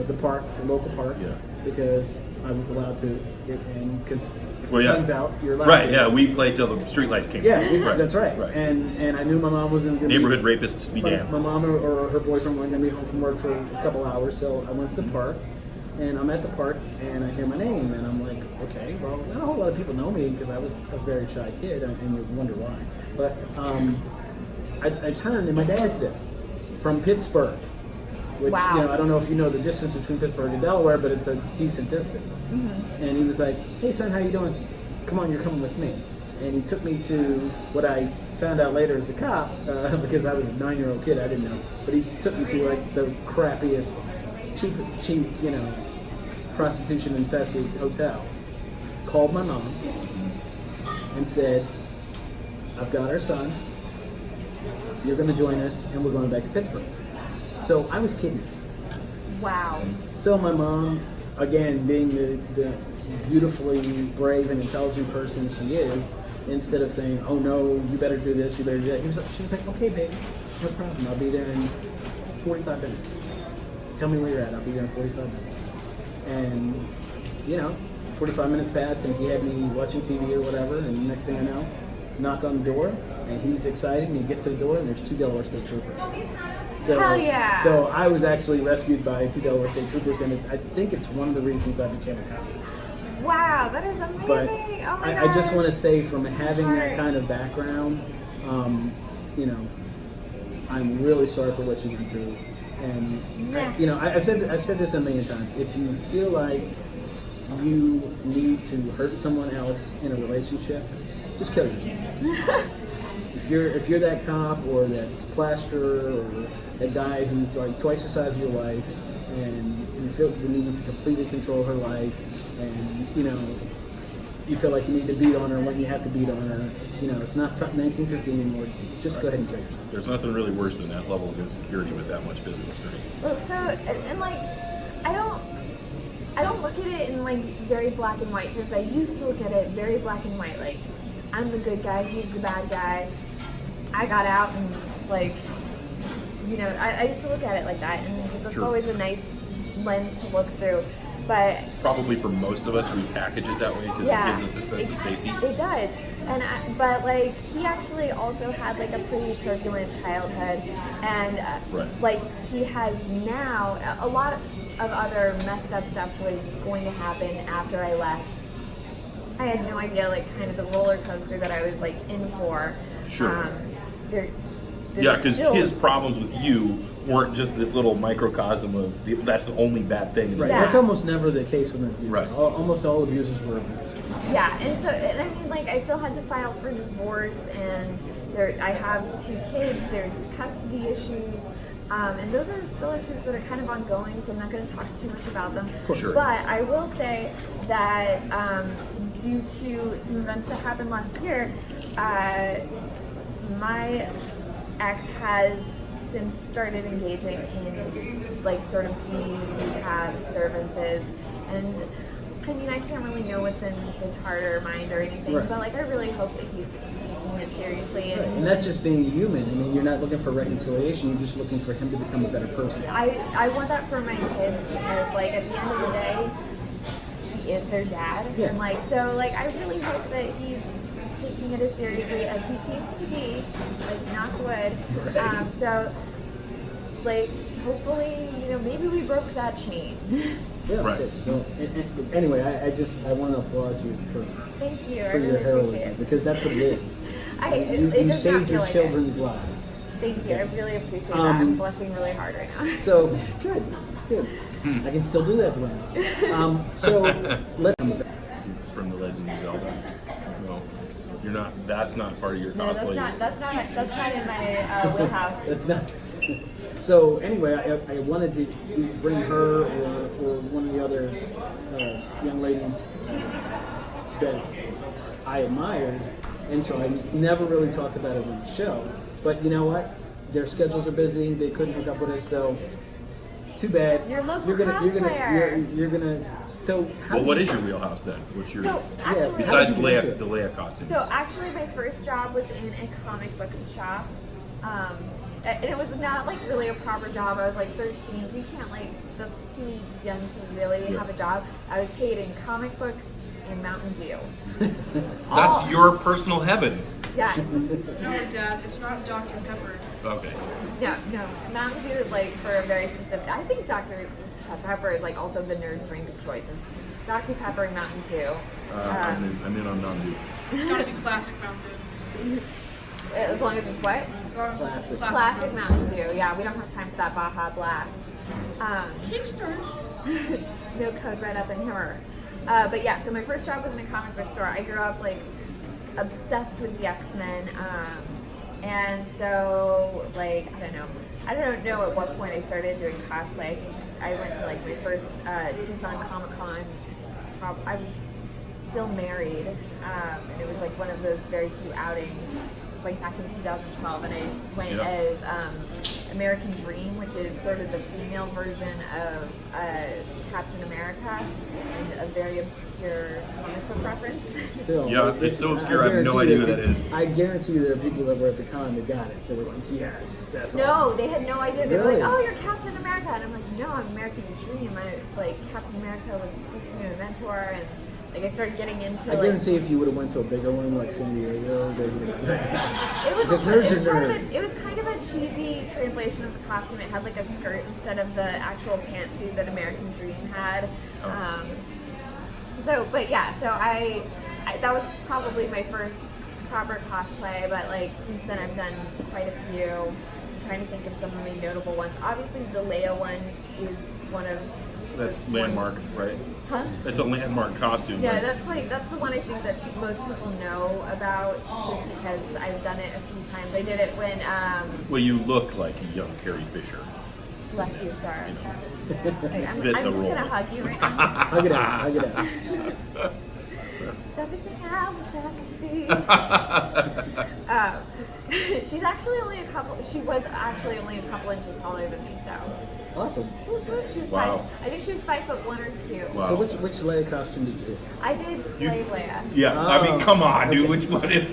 the park, the local park, because I was allowed to get in, because if the sun's out, you're allowed to.
Right, yeah, we played till the streetlights came on.
That's right. And I knew my mom wasn't going to
Neighborhood rapists be damned.
My mom or her boyfriend weren't going to be home from work for a couple hours, so I went to the park, and I'm at the park, and I hear my name, and I'm like, okay, well, not a whole lot of people know me, because I was a very shy kid, and you wonder why. But I turned, and my dad's there, from Pittsburgh. Which,
wow.
I don't know if you know the distance between Pittsburgh and Delaware, but it's a decent distance. Mm-hmm. And he was like, "Hey son, how you doing? Come on, you're coming with me." And he took me to what I found out later as a cop, because I was a 9-year-old kid, I didn't know. But he took me to like the crappiest, cheap, prostitution infested hotel. Called my mom and said, "I've got our son. You're going to join us, and we're going back to Pittsburgh." So I was kidnapped.
Wow.
So my mom, again, being the beautifully brave and intelligent person she is, instead of saying, "Oh no, you better do this, you better do that," she was like, "Okay, baby, no problem. I'll be there in 45 minutes. Tell me where you're at. I'll be there in 45 minutes." And 45 minutes passed, and he had me watching TV or whatever. And the next thing I know, knock on the door, and he's excited, and he gets to the door, and there's 2 Delaware State Troopers. So,
hell yeah.
So I was actually rescued by 2 Delaware State Troopers, and I think it's one of the reasons I became a cop.
Wow, that is amazing.
But
oh my God.
I just want to say, from having that kind of background, I'm really sorry for what you went through. And I've said this a million times. If you feel like you need to hurt someone else in a relationship, just kill yourself. If you're that cop or that plasterer or that guy who's like twice the size of your wife, and you feel the need to completely control her life, and you feel like you need to beat on her when you have to beat on her, it's not 1950 anymore. Just go ahead and kill yourself.
There's nothing really worse than that level of insecurity with that much physical strength.
Well, so and like I don't look at it in like very black and white terms. I used to look at it very black and white, like I'm the good guy, he's the bad guy. I got out, and like I used to look at it like that, and it's always a nice lens to look through. But
probably for most of us, we package it that way because it gives us a sense of safety.
It does, but like he actually also had like a pretty turbulent childhood, and like he has now a lot of other messed up stuff was going to happen after I left. I had no idea, like kind of the roller coaster that I was like in for.
Sure.
There
Yeah, because his problems with you weren't just this little microcosm of that's the only bad thing. In the
Right.
Yeah.
That's almost never the case with an abuser.
Right.
Almost all abusers were abused.
Yeah, and I mean, like, I still had to file for divorce, and I have 2 kids. There's custody issues, and those are still issues that are kind of ongoing. So I'm not going to talk too much about them.
Sure.
But I will say that due to some events that happened last year, my ex has since started engaging in like sort of rehab services, and I mean, I can't really know what's in his heart or mind or anything,
Right.
but like I really hope that he's taking it seriously.
And that's just being human. I mean, you're not looking for reconciliation. You're just looking for him to become a better person.
I want that for my kids because like at the end of the day, he is their dad,
Yeah.
and like so like I really hope that he's taking it as seriously as he seems to be. Like knock wood.
Right.
So like hopefully maybe we broke that chain.
Yeah.
Right.
Good. Well, anyway, I want to applaud you for
Thank you. I
your
really
heroism
appreciate it.
because that's what it is.
It
You
does not
saved
feel
your
like it.
children's lives.
Thank you. I really appreciate that. I'm blushing really hard right now.
So good. I can still do that to women. So let
From the Legend of Zelda. No, you're not. That's not part of your
No,
cosplay.
that's not in my wheelhouse.
That's not. So anyway, I wanted to bring her or one of the other young ladies that I admired, and so I never really talked about it on the show. But you know what? Their schedules are busy. They couldn't hook up with us, so too bad.
Your local
You're gonna. So how
Well, what
did
is
you-
your wheelhouse then? What's your
So actually,
besides
how
the
did you get into
Leia,
it?
the Leia costume?
So actually, my first job was in a comic books shop. And it was not like really a proper job. I was like 13, so you can't that's too young to really have a job. I was paid in comic books and Mountain Dew.
That's your personal heaven.
Yes.
No, Dad, it's not Dr. Pepper.
Okay.
No. Mountain Dew is like for a very specific. I think Dr. Pepper is like also the nerd drink of choice. It's Dr. Pepper and Mountain Dew.
I'm in on Mountain
It's gotta be classic Mountain Dew.
As long as it's what?
As long as it's
Classic Mountain Dew. Yeah, we don't have time for that Baja Blast.
Kickstarter.
No code red up in here. But yeah, so my first job was in a comic book store. I grew up like obsessed with the X-Men. And so like, I don't know at what point I started doing cosplay. I think I went to like my first Tucson Comic Con. I was still married. And it was like one of those very few outings. Like back in 2012, and I went as American Dream, which is sort of the female version of Captain America, and a very obscure comic book reference.
Still,
Yeah, it's so obscure, I have no idea who that is.
I guarantee you there are people that were at the con that got it. They were like, yes, that's
No,
awesome.
they had no idea. They
Really?
were like, "Oh, you're Captain America," and I'm like, "No, I'm American Dream." Captain America was supposed to be my mentor, and I started getting into
I guarantee if you would have went to a bigger one like San Diego, they would have.
It was
Because
also,
nerds
it
are
was kind
nerds.
of it was kind of a cheesy translation of the costume. It had like a skirt instead of the actual pantsuit that American Dream had. So I that was probably my first proper cosplay. But like since then, I've done quite a few. I'm trying to think of some of my notable ones. Obviously, the Leia one is one of.
That's landmark, right?
Huh?
That's a landmark costume.
Yeah,
right?
that's the one I think that most people know about, just because I've done it a few times. I did it when
Well, you look like a young Carrie Fisher.
bless you, sir. I'm
Fit the
just
role.
gonna hug you right now.
Hug it out.
It's everything I wish I could be. She's actually only a couple. She was actually only a couple inches taller than me, so.
Awesome.
She was
Wow.
5. I think she was 5'1" or 2.
Wow.
So which Leia costume did you do?
I did Slave Leia.
Yeah, I mean, come on, dude.
Okay.
Which one is?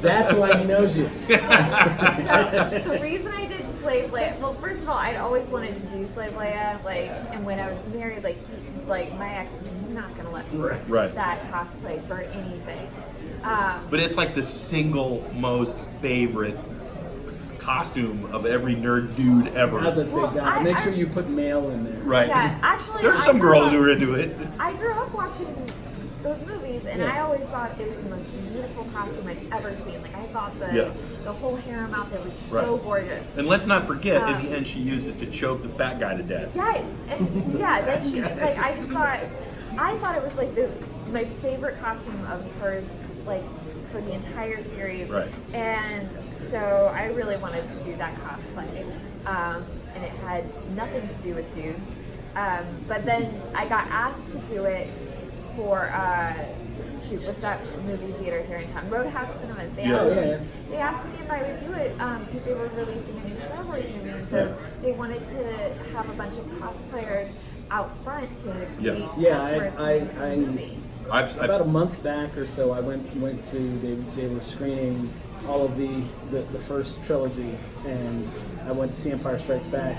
That's why he knows you.
So the reason I did Slave Leia, well, first of all, I'd always wanted to do Slave Leia, and when I was married, my ex was not gonna let me do
Right.
that cosplay for anything.
But it's like the single most favorite costume of every nerd dude ever.
I would say,
Well,
God, make sure
I-
you put male in there.
Right.
Yeah, actually,
There's
I
some
grew
girls
up-
who are into it.
I grew up watching those movies, and
Yeah.
I always thought it was the most beautiful costume I'd ever seen. Like I thought the whole harem outfit was so
Right.
gorgeous.
And let's not forget, in the end, she used it to choke the fat guy to death.
Yes, and yeah, then she like I thought it was like my favorite costume of hers, like for the entire series.
Right.
And so I really wanted to do that cosplay, and it had nothing to do with dudes. But then I got asked to do it for what's that movie theater here in town? Roadhouse Cinemas. They asked me if I would do it because they were releasing a new Star Wars movie, and so they wanted to have a bunch of cosplayers out front to meet customers coming to the movie.
About a month back or so, I went to they were screening all of the first trilogy, and I went to see Empire Strikes Back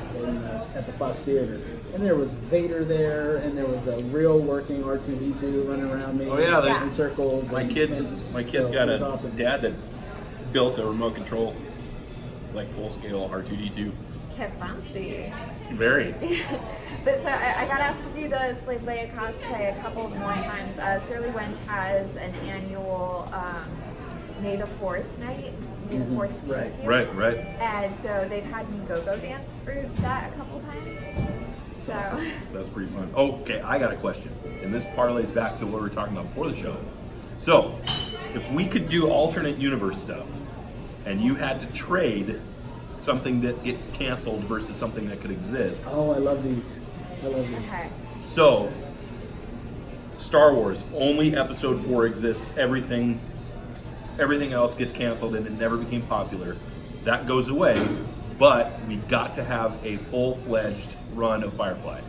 at the Fox Theater, and there was Vader there, and there was a real working R2-D2 running around me.
Oh yeah,
in circles.
My kid's got a dad that built a remote control, like full scale R2-D2.
Que fancy.
Very.
But so I got asked to do the Slave Leia cosplay a couple more times. Surly Wench has an annual May the 4th night. May the 4th.
Right.
And so they've had me go-go dance for that a couple times. So
That's pretty fun. Okay, I got a question. And this parlays back to what we were talking about before the show. So, if we could do alternate universe stuff, and you had to trade something that gets canceled versus something that could exist.
Oh, I love these.
okay.
So, Star Wars, only Episode 4 exists. Everything else gets canceled and it never became popular. That goes away, but we got to have a full-fledged run of Firefly.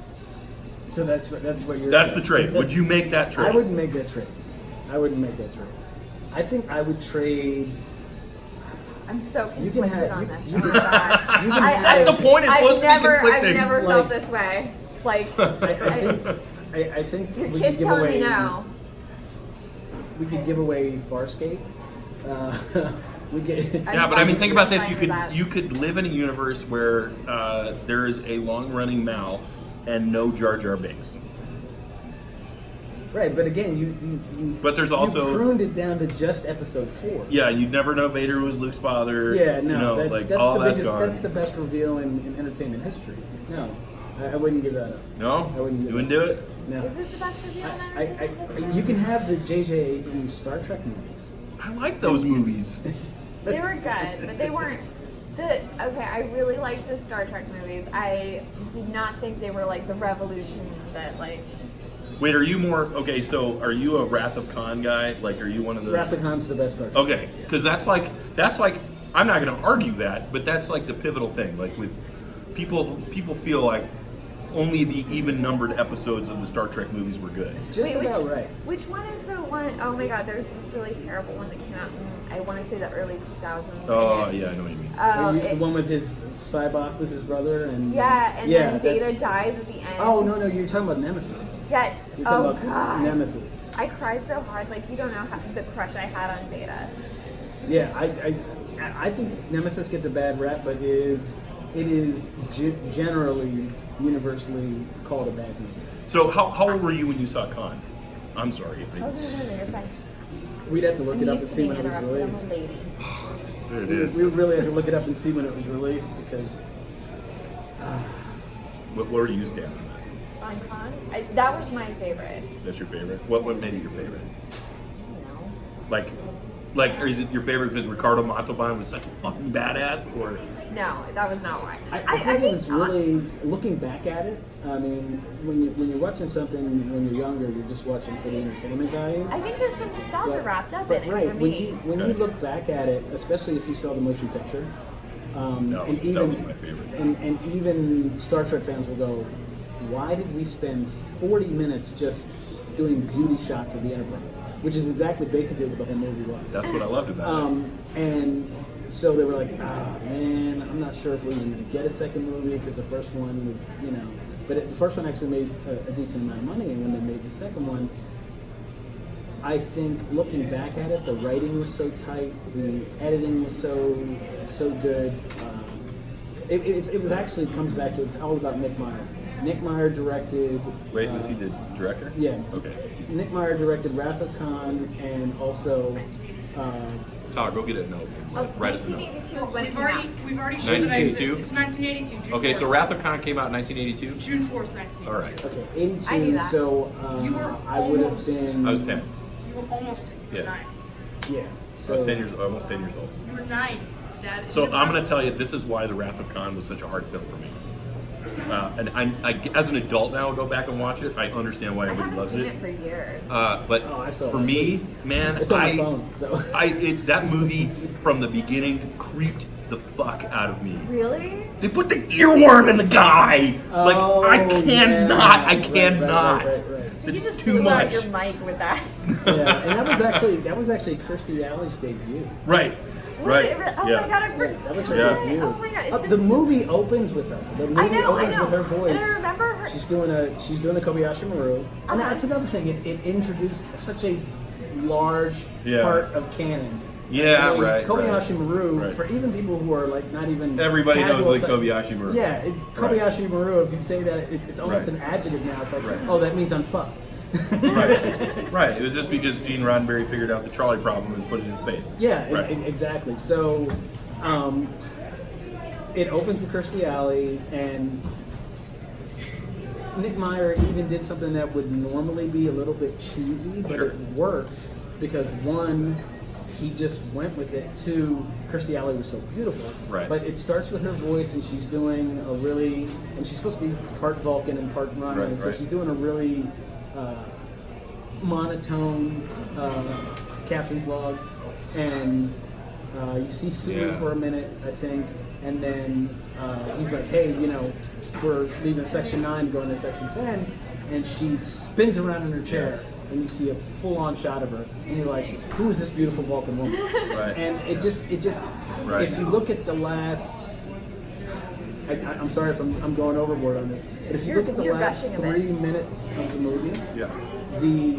So that's what you're.
That's
saying.
the trade. Would you make that trade?
I wouldn't make that trade. I think I would trade.
I'm so
You can
conflicted
have-
on
you-
this.
you
Oh
can-
my God.
you can-
That's the point. It's supposed to be conflicting.
I've never
Like-
felt this way. Like,
I think
your
we could
kid's
give
telling
away.
me no.
We could give away Farscape. We get.
Yeah, but I mean, think about this.
fine with that.
You could live in a universe where there is a long-running Mal and no Jar Jar Binks.
Right, but again, you.
But there's also-
you pruned it down to just Episode 4.
Yeah, you'd never know Vader was Luke's father.
Yeah,
you know,
no, that's
like
the
all that's
biggest.
gone.
That's the best reveal in entertainment history. No, I wouldn't give that up.
No,
I wouldn't do
you wouldn't do it.
No.
Is this the best reveal in
I, you can have the J.J. Abrams Star Trek movies.
I like those movies.
They were good, but they weren't. Okay, I really liked the Star Trek movies. I did not think they were like the revolution that like.
Wait, are you more okay? So, are you a Wrath of Khan guy? Like, are you one of the?
Wrath of Khan's the best Star Trek.
Okay, because that's like I'm not going to argue that, but that's like the pivotal thing. Like with people feel like only the even-numbered episodes of the Star Trek movies were good.
It's just about right.
Which one is the one? Oh my God, there's this really terrible one that came out in, I want to say the early 2000s.
Oh yeah, I know what you mean.
The one with his Cybok was his brother, and
then
that's-
Data dies at the end.
Oh no, you're talking about Nemesis.
Yes.
You're talking
Oh
about
God.
Nemesis.
I cried so hard, like you don't know the crush I had on Data.
Yeah, I think Nemesis gets a bad rap, but it is generally universally called a bad movie.
So how old were you when you saw Khan? I'm sorry.
Oh, no, you're fine.
We'd have to look
I'm
it up
used
and
to
see
being
when it was
interrupted. I'm
released.
a lady.
There it
We
is.
would really have to look it up and see when it was released because
Where do you stand on this?
On Con? That was my favorite.
That's your favorite? What made it your favorite?
You know.
Like, or is it your favorite because Ricardo Montalban was such a fucking badass, or?
No, that was not why.
I think it was really looking back at it. I mean, when you're watching something when you're younger, you're just watching for the entertainment value.
I think there's some nostalgia wrapped up
But
in it
right,
for
when
me.
you look back at it, especially if you saw the motion picture,
No,
and
that was my favorite.
And even Star Trek fans will go, why did we spend 40 minutes just doing beauty shots of the Enterprise? Which is exactly basically what the whole movie was.
That's what I loved about it.
And so they were like, man, I'm not sure if we're even going to get a second movie because the first one was, but the first one actually made a decent amount of money, and when they made the second one, I think looking back at it, the writing was so tight, the editing was so good. It was actually comes back to it's all about Nick Meyer. Nick Meyer directed.
Wait, was he the director?
Yeah.
Okay.
Nick Meyer directed Wrath of Khan and also.
Tyler, go get it. No.
Oh,
Write us a note.
1982 is when it came out.
We've already shown that I exist.
1982?
It's 1982. June
Okay,
4th.
so Wrath of Khan came out in 1982.
June 4th, 1982.
All right.
Okay,
I knew
82.
that.
So
You were
I would have
almost-
been.
I was 10.
You were almost
Yeah.
9.
Yeah.
I
So
was 10 years, almost 10 years old.
You were 9, Dad.
So I'm going to tell you, this is why The Wrath of Khan was such a hard film for me. And as an adult now, I'll go back and watch it. I understand why
I
everybody
haven't
loves
seen
it.
it for years.
But
Oh, I saw it
for
last
me,
week.
man,
It's on my phone. So.
that movie from the beginning creeped the fuck out of me.
Really?
They put the earworm in the guy. Like
Oh,
I cannot.
yeah.
I
Right,
cannot.
right.
You
It's
just
too
blew out
much.
your mic with that.
Yeah, and that was actually Kirstie Alley's debut.
Right.
Was
Right.
it re- Oh
yeah.
my god, I
Yeah,
forgot.
that was her
Yeah.
debut.
Oh my god, it's been
The movie opens with her. The movie
I
opens
know.
with her voice.
And I remember her.
She's doing a Kobayashi Maru, and
Uh-huh.
that's another thing. It introduced such a large
Yeah.
part of canon.
Yeah,
I mean,
right,
Kobayashi
right.
Maru,
Right.
for even people who are like not even
Everybody knows
casual
like
stuff-
Kobayashi Maru.
Yeah, Kobayashi Maru. If you say that, it's almost
Right.
an adjective now. It's like,
Right.
oh, that means I'm fucked.
Right. Right. It was just because Gene Roddenberry figured out the trolley problem and put it in space.
Yeah,
Right.
exactly. So, it opens with Kirstie Alley, and Nick Meyer even did something that would normally be a little bit cheesy, but
Sure.
it worked because one, he just went with it. Two, Kirstie Alley was so beautiful.
Right.
But it starts with her voice, and she's doing and she's supposed to be part Vulcan and part Romulan,
Right,
so
right.
she's doing a really monotone captain's log, and you see Sulu
Yeah.
for a minute, I think, and then he's like, hey, we're leaving Section 9 going to Section 10, and she spins around in her chair, and you see a full-on shot of her, and you're like, who is this beautiful Vulcan woman?
Right.
And it just,
Right.
if you look at the last, I'm sorry if I'm going overboard on this, but if you look at the
You're
last
gushing a bit.
3 minutes of the movie,
Yeah.
the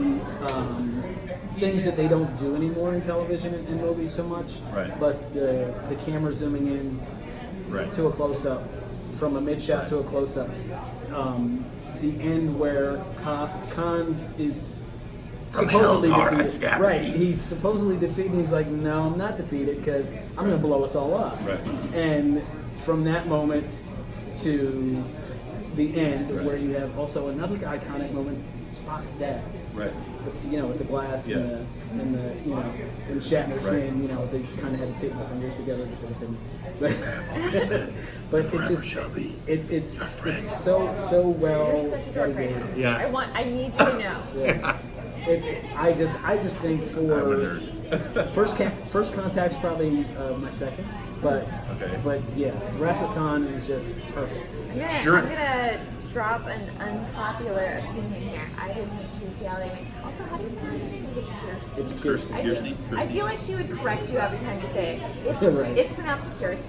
things that they don't do anymore in television and movies so much,
Right.
but the camera zooming in
Right.
to a close-up, from a mid-shot to a close-up, the end where Khan is
From
supposedly
hell's heart,
defeated.
Scabby.
Right, he's supposedly defeated, and he's like, no, I'm not defeated, because I'm going to blow us all up.
Right.
And from that moment to the end,
Right.
where you have also another iconic moment, Spock's death.
Right.
With the glass
Yeah.
and the and Shatner
Right.
saying, they kind of had to tape my fingers together because of him. But it's just it's so well
You're such a dork right
edited.
now.
Yeah.
I need you to know.
Yeah. I just think
I'm a
for
nerd.
first contact's probably my second, but
Okay.
yeah, Wrath of Khan is just perfect.
Sure.
I'm gonna drop an unpopular opinion here. I didn't think Kirstie Alley. Also, how do you pronounce her name? Is it Kirstie?
It's Kirsty.
Kirsty.
I feel like she would correct you every time you say it. It's,
Right.
it's pronounced Kirsty.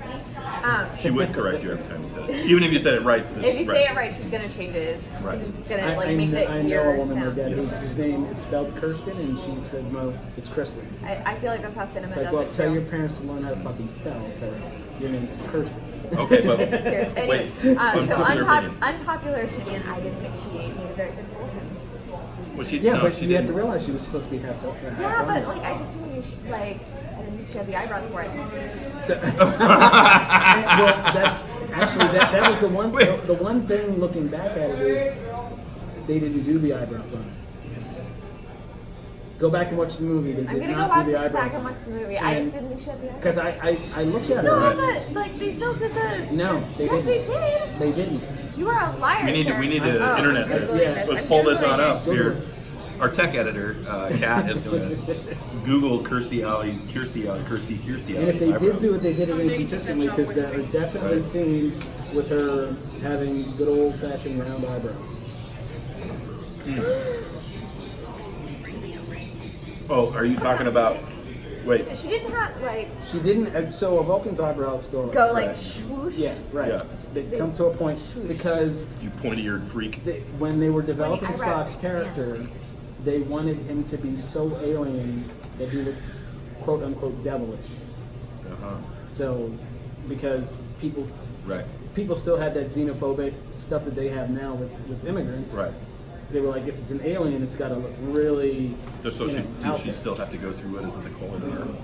She would correct you every time you said it. Even if you said it right.
If you say it right, she's gonna change it. It's
Right.
just gonna
I
make the
know a
ear
woman like
sound.
that whose name is spelled Kirsten, and she said, no, it's Kristen.
I feel like that's how cinema
It's like,
does
well,
it.
tell
too.
your parents to learn how to fucking spell, because your name's Kirsten.
Okay, but
Anyways,
wait.
so
Unpopular opinion.
unpopular opinion. I didn't think she made a very good Vulcan.
Well, she,
Yeah,
no,
but
she
you have to
didn't.
realize she was supposed to be half
Yeah, but
Romulan.
like I just didn't think she I didn't think she had the eyebrows for it.
So, well, that's actually that was the one thing looking back at it is they didn't do the eyebrows on it. Go back and watch the movie. They
I'm
did
gonna
not
go
do the
back
eyebrows.
and watch the movie. I just didn't think she had the eyebrows.
Because I looked at
Still
it.
have the they still did the.
No, they
yes,
didn't.
they did.
They didn't.
You are a liar.
We need to
sir.
internet
I'm
this.
Googling
Yeah.
Let's
I'm
pull this
Googling
on
it.
up here. Our tech editor, Kat, is going to Google Kirstie Alley's Kirstie
And
Alley's
if they did
eyebrows.
do it, they did it inconsistently, because there are definitely
Right.
scenes with her having good old-fashioned round eyebrows.
Oh, are you talking about? Wait.
She didn't have like
She didn't. So a Vulcan's eyebrows go
like
Right.
swoosh.
Yeah, right.
Yeah.
They come to a point because
You pointy-eared freak.
when they were developing
Pointy eyebrows.
Spock's character, they wanted him to be so alien that he looked quote unquote devilish.
Uh-huh.
So, because people
Right.
people still had that xenophobic stuff that they have now with immigrants.
Right.
They were like, if it's an alien, it's got to look really.
So
you know,
does
out
she
there.
still have to go through, what is it, the colon?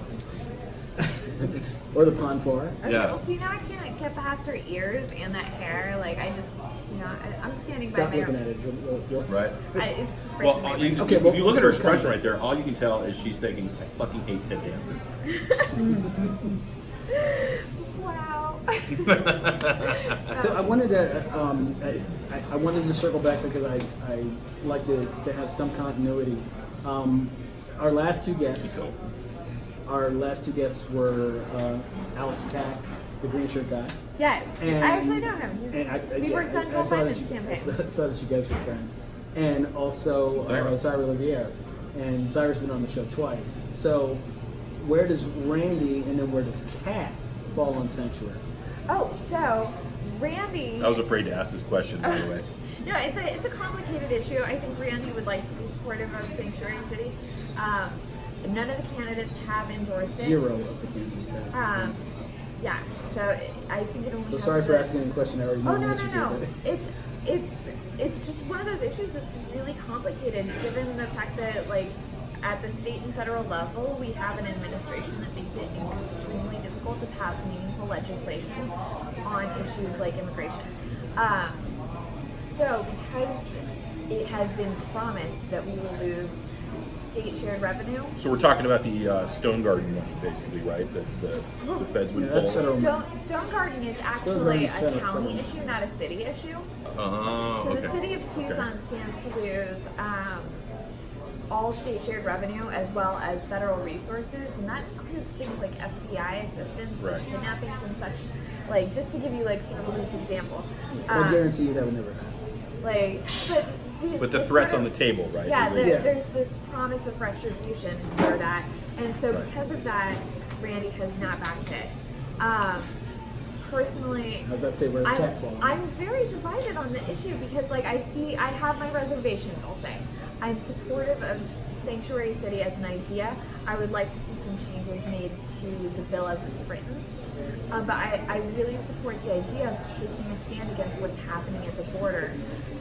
Or the Ponfar.
Okay,
Yeah.
well, see, now I can't get past her ears and that hair. Like, I just, I'm standing
Stop
by my
looking at it. You'll-
Right.
It's just
Well,
breaking my
you,
brain.
Okay,
if
well,
you look at her
first comment.
expression right there, all you can tell is she's thinking, I fucking hate Ted Danson.
Wow.
So I wanted to I wanted to circle back because I like to have some continuity. Our last two guests were Alex Tack, the green shirt guy.
Yes,
And-
I actually know him. We worked on Joel
saw that
Biden's
you,
campaign.
I saw that you guys were friends, and also
Zyra.
Zyra Olivier, and Zyra's been on the show twice. So where does Randy and then where does Kat fall on Sanctuary?
Oh, so Randy.
I was afraid to ask this question, by the way.
No, it's a complicated issue. I think Randy would like to be supportive of Sanctuary City. None of the candidates have endorsed it.
Zero of the candidates have.
Yeah, so I think it only.
So
has
sorry for
the-
asking a question I already know
Oh
the
no,
answer
no, no!
to. But
It's just one of those issues that's really complicated, given the fact that at the state and federal level, we have an administration that makes it extremely difficult to pass meaningful legislation on issues like immigration. So because it has been promised that we will lose state shared revenue.
So we're talking about the Stone Garden money, basically, right? The feds would
Yeah, that's
pull.
federal.
Stone Garden is actually
Garden's
a
federal,
county
federal.
issue, not a city issue.
Oh,
So
okay.
the city of Tucson
Okay.
stands to lose all state shared revenue as well as federal resources, and that includes things like FBI assistance,
Right.
kidnappings and such. Like, just to give you sort of a loose example.
I guarantee you that would never happen.
But the
this
threat's
sort
on
of-
the table, right?
Yeah,
Is it-
Yeah.
there's this promise of retribution for that, and so
Right.
because of that, Randy has not backed it. Personally,
I was about to say, where's Kat fall?
I'm very divided on the issue because, I have my reservations. I'll say I'm supportive of Sanctuary City as an idea. I would like to see some changes made to the bill as it's written. But I really support the idea of taking a stand against what's happening at the border.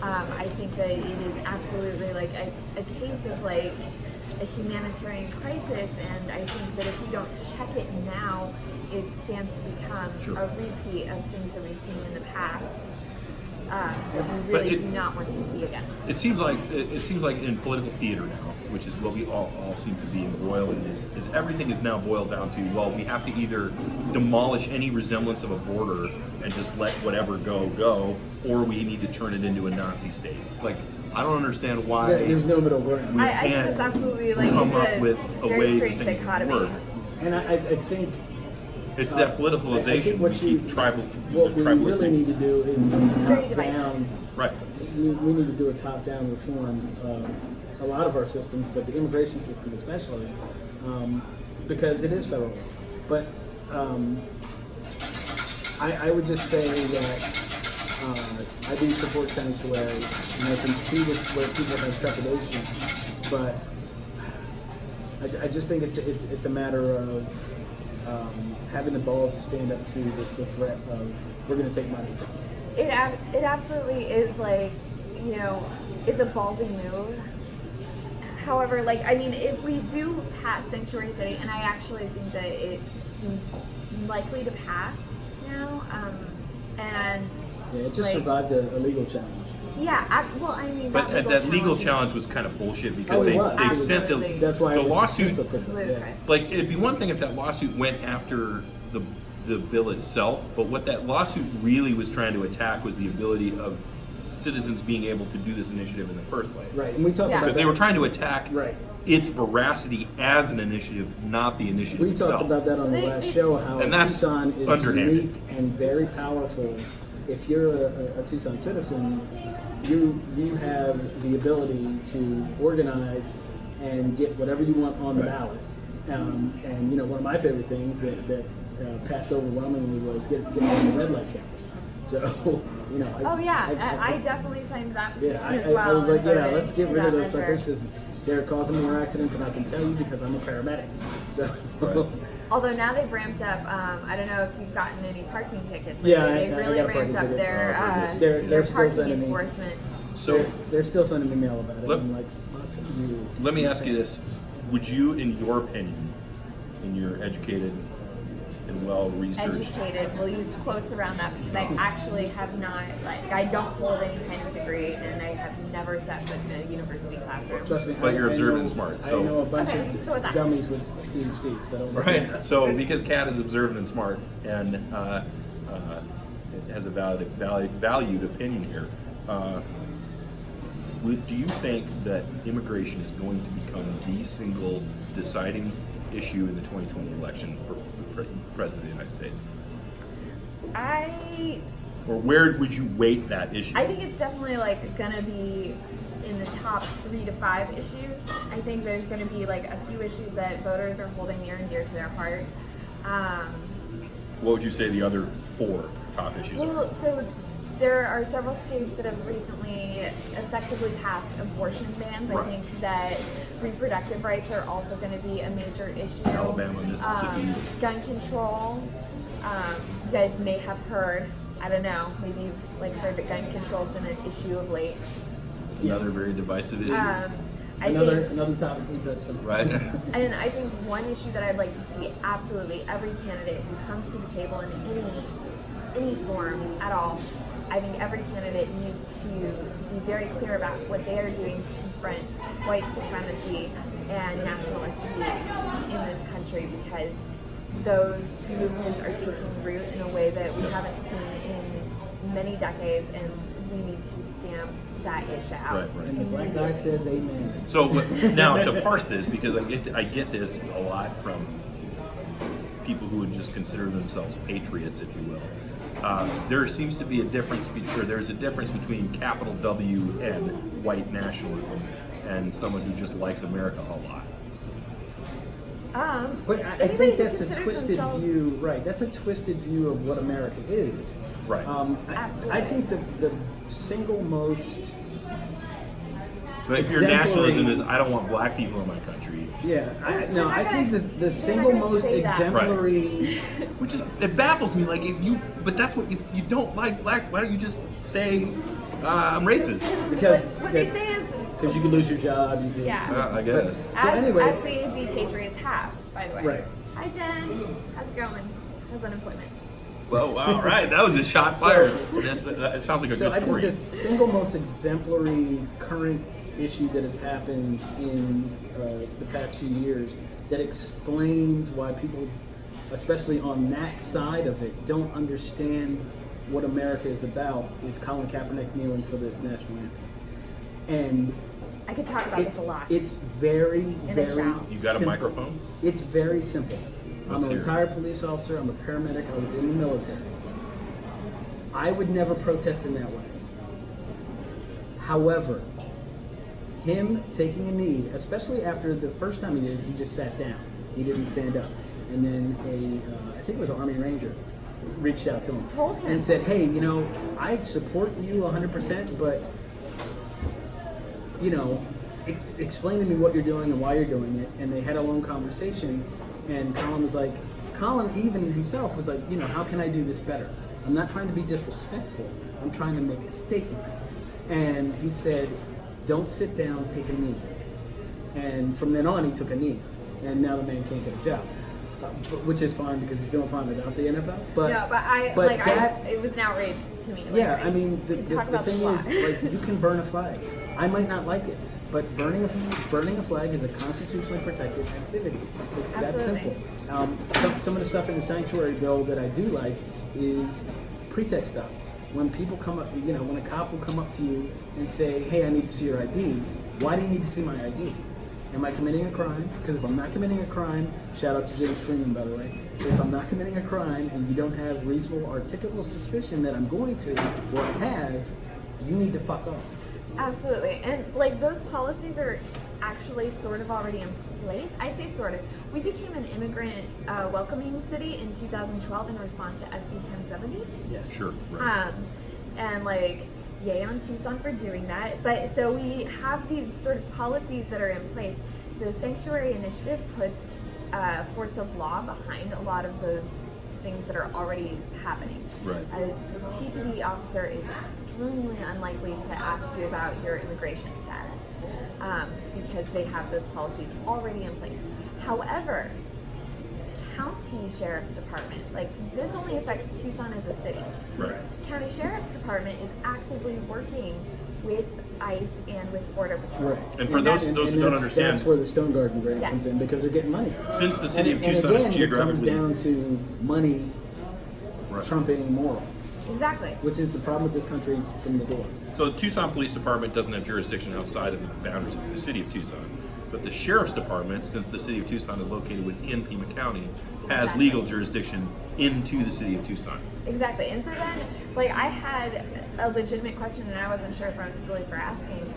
I think that it is absolutely a case of a humanitarian crisis, and I think that if we don't check it now, it stands to become
Sure.
a repeat of things that we've seen in the past that we
But
really
it-
do not want to see again.
It seems like in political theater now, which is what we all seem to be embroiled in, is everything is now boiled down to, well, we have to either demolish any resemblance of a border and just let whatever go, or we need to turn it into a Nazi state. I don't understand why
There's no middle ground.
we
I think
can't
that's absolutely
come
it's
up with a
very
way
strange
that things
dichotomy.
work.
And I think
It's that
I
politicalization.
think what
We keep
what we really
tribalistic.
need to do is a
Very
top down.
Right.
We need to do a top down reform of a lot of our systems, but the immigration system especially, because it is federal. But I would just say that I do support sanctuary, and I can see where people have trepidation, but I just think it's a matter of having the balls to stand up to the threat of we're going to take money from you.
It absolutely is it's a ballsy move. However, if we do pass Sanctuary City, and I actually think that it seems likely to pass now, and
Yeah, it just survived a legal challenge.
yeah,
But that legal
challenge
challenge was kind of bullshit because
Oh, it
they
was.
sent the
Absolutely.
That's why
the
it was
lawsuit.
dismissed so
is
quickly.
ludicrous.
It'd be one thing if that lawsuit went after the bill itself, but what that lawsuit really was trying to attack was the ability of citizens being able to do this initiative in the first place.
Right, and we talked
Yeah.
about
Because they
that.
were trying to attack
Right.
its veracity as an initiative, not the initiative
We
itself.
talked about that on the last show, how
And that's
Tucson is
underhanded.
unique and very powerful. If you're a Tucson citizen, you have the ability to organize and get whatever you want on the
Right.
ballot. And one of my favorite things that passed overwhelmingly was getting on the red light cameras. So,
Oh yeah, I definitely signed that petition
yeah,
as well.
I was like,
and
yeah,
voted
let's get
for
rid of
that
those
measure.
suckers because they're causing more accidents, and I can tell you because I'm a paramedic. So,
Right.
Although now they've ramped up. I don't know if you've gotten any parking tickets.
Yeah,
they've
I
really
got a parking
ramped up
ticket.
their
They're still
parking
sending me.
enforcement.
So
They're still sending me mail about it.
Let-
I'm like, fuck you.
let me ask you this: would you, in your opinion, in your educated and well-researched,
Educated. We'll use quotes around that because I actually have not, like, I don't hold any kind of degree, and I have never sat foot in a university classroom.
Trust me.
But you're
I
observant
know-
and smart,
I
so-
know a bunch
Okay, let's go with
of
that.
dummies with PhDs. So
right? So because Kat is observant and smart and has a valued opinion here, do you think that immigration is going to become the single deciding issue in the 2020 election for President of the United States? Or where would you weight that issue?
I think it's definitely like gonna be in the top 3 to 5 issues. I think there's gonna be like a few issues that voters are holding near and dear to their heart.
What would you say the other 4 top issues are?
Well, so there are several states that have recently effectively passed abortion bans.
Right.
I think that reproductive rights are also going to be a major issue.
Alabama, Mississippi.
Gun control. You guys may have heard. I don't know. Maybe you've like heard that gun control has been an issue of late.
Another very divisive issue,
another topic we touched on.
right?
And I think one issue that I'd like to see absolutely every candidate who comes to the table in any form at all, I think every candidate needs to be very clear about what they are doing to confront white supremacy and nationalist views in this country, because those movements are taking root in a way that we haven't seen in many decades, and we need to stamp that issue out.
Right.
And the black guy says amen.
So but now to parse this, because I get this a lot from people who would just consider themselves patriots, if you will. There seems to be a difference, there's a difference between capital W and white nationalism and someone who just likes America a lot.
But I
anybody
think
who
that's a
considers
twisted
themselves-
view, right? That's a twisted view of what America is.
Right.
Absolutely.
I think the single most,
But if your
exemplary-
nationalism is, I don't want black people in my country,
I think the
they're
single
not gonna
most
say that.
exemplary.
which is, it baffles me. Like, but that's what, if you don't like black, why don't you just say, I'm racist?
Because
What they say is,
because you could lose your job. You could,
yeah.
I guess.
As
anyway-
the AZ Patriots have, by the way.
Right.
Hi, Jen. How's it going? How's unemployment?
Well, all right, that was a shot fired. It sounds like a
So
good
I think
story.
the single most exemplary current issue that has happened in the past few years that explains why people, especially on that side of it, don't understand what America is about is Colin Kaepernick kneeling for the national anthem. And
I could talk about this a lot.
it's very,
a
very
shout.
You got a
simple.
microphone?
It's very simple.
Let's
I'm a
hear it.
retired police officer. I'm a paramedic. I was in the military. I would never protest in that way. However, him taking a knee, especially after the first time he did it, he just sat down. He didn't stand up. And then I think it was an Army Ranger, reached out to him
Told him.
and said, hey, I support you 100%, but, explain to me what you're doing and why you're doing it. And they had a long conversation, and Colin even himself was like, how can I do this better? I'm not trying to be disrespectful. I'm trying to make a statement. And he said, don't sit down, take a knee. And from then on, he took a knee. And now the man can't get a job. Which is fine because he's doing fine without the NFL. But,
No, but it was an outrage to me.
yeah, I mean, the
talk about
thing
this
is,
a lot.
like, you can burn a flag. I might not like it, but burning a flag is a constitutionally protected activity. It's that
Absolutely.
simple. Some of the stuff in the sanctuary bill that I do like is pretext stops. When people come up, when a cop will come up to you and say, hey, I need to see your ID, why do you need to see my ID? Am I committing a crime? Because if I'm not committing a crime, shout out to James Freeman, by the way, if I'm not committing a crime and you don't have reasonable articulable suspicion that I'm going to, or I have, you need to fuck off.
Absolutely. And those policies are actually sort of already in place. I say sort of. We became an immigrant welcoming city in 2012 in response to SB 1070.
Yes.
Sure. Right.
And yay on Tucson for doing that. But so we have these sort of policies that are in place. The Sanctuary Initiative puts force of law behind a lot of those things that are already happening.
Right.
A TPD officer is extremely unlikely to ask you about your immigration status because they have those policies already in place. However, county sheriff's department, like this only affects Tucson as a city.
Right.
County sheriff's department is actively working with ICE and with Border Patrol.
Right.
And for those who don't understand,
that's where the Stone Garden grant
Yes.
comes in, because they're getting money from it.
since the city of
And
Tucson
again,
is
it comes
geographically
down to money
Right.
trumping morals,
Exactly.
which is the problem with this country from the door.
So the Tucson Police Department doesn't have jurisdiction outside of the boundaries of the city of Tucson. But the Sheriff's Department, since the city of Tucson is located within Pima County, has
Exactly.
legal jurisdiction into the city of Tucson.
Exactly. And so then, like, I had a legitimate question, and I wasn't sure if I was silly for asking,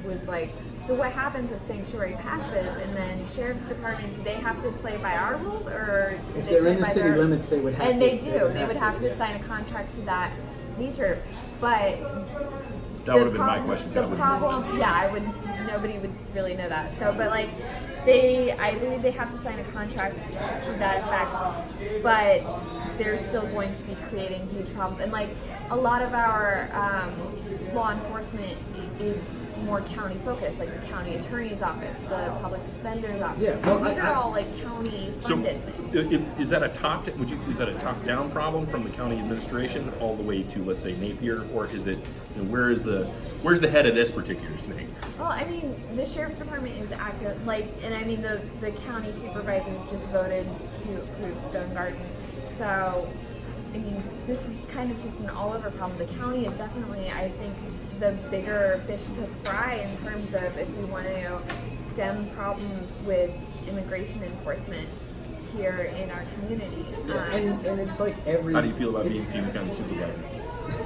was like, so what happens if sanctuary passes, and then Sheriff's Department, do they have to play by our rules, or do
If
they
they're
play
in the
by
city
their...
limits, they would have
And
to.
they do. They would have to
yeah.
sign a contract to that nature. But
That would have been my question.
The problem, yeah, nobody would really know that. So, but like, I believe they have to sign a contract to that effect, but they're still going to be creating huge problems. And like, a lot of our law enforcement is more county focused, like the county attorney's office, the public defender's office.
Yeah, well,
These
I-
are all like county
So,
funded.
is that a is that a top-down problem from the county administration all the way to, let's say, Napier, or is it, where's the head of this particular snake?
Well, I mean, the sheriff's department is active, like, and I mean, the county supervisors just voted to approve Stone Garden. So, I mean, this is kind of just an all-over problem. The county is definitely, I think, the bigger fish to fry in terms of if we want to stem problems with immigration enforcement here in our community.
Yeah, and it's like every.
How do you feel about being
it's-
Pima County supervisor?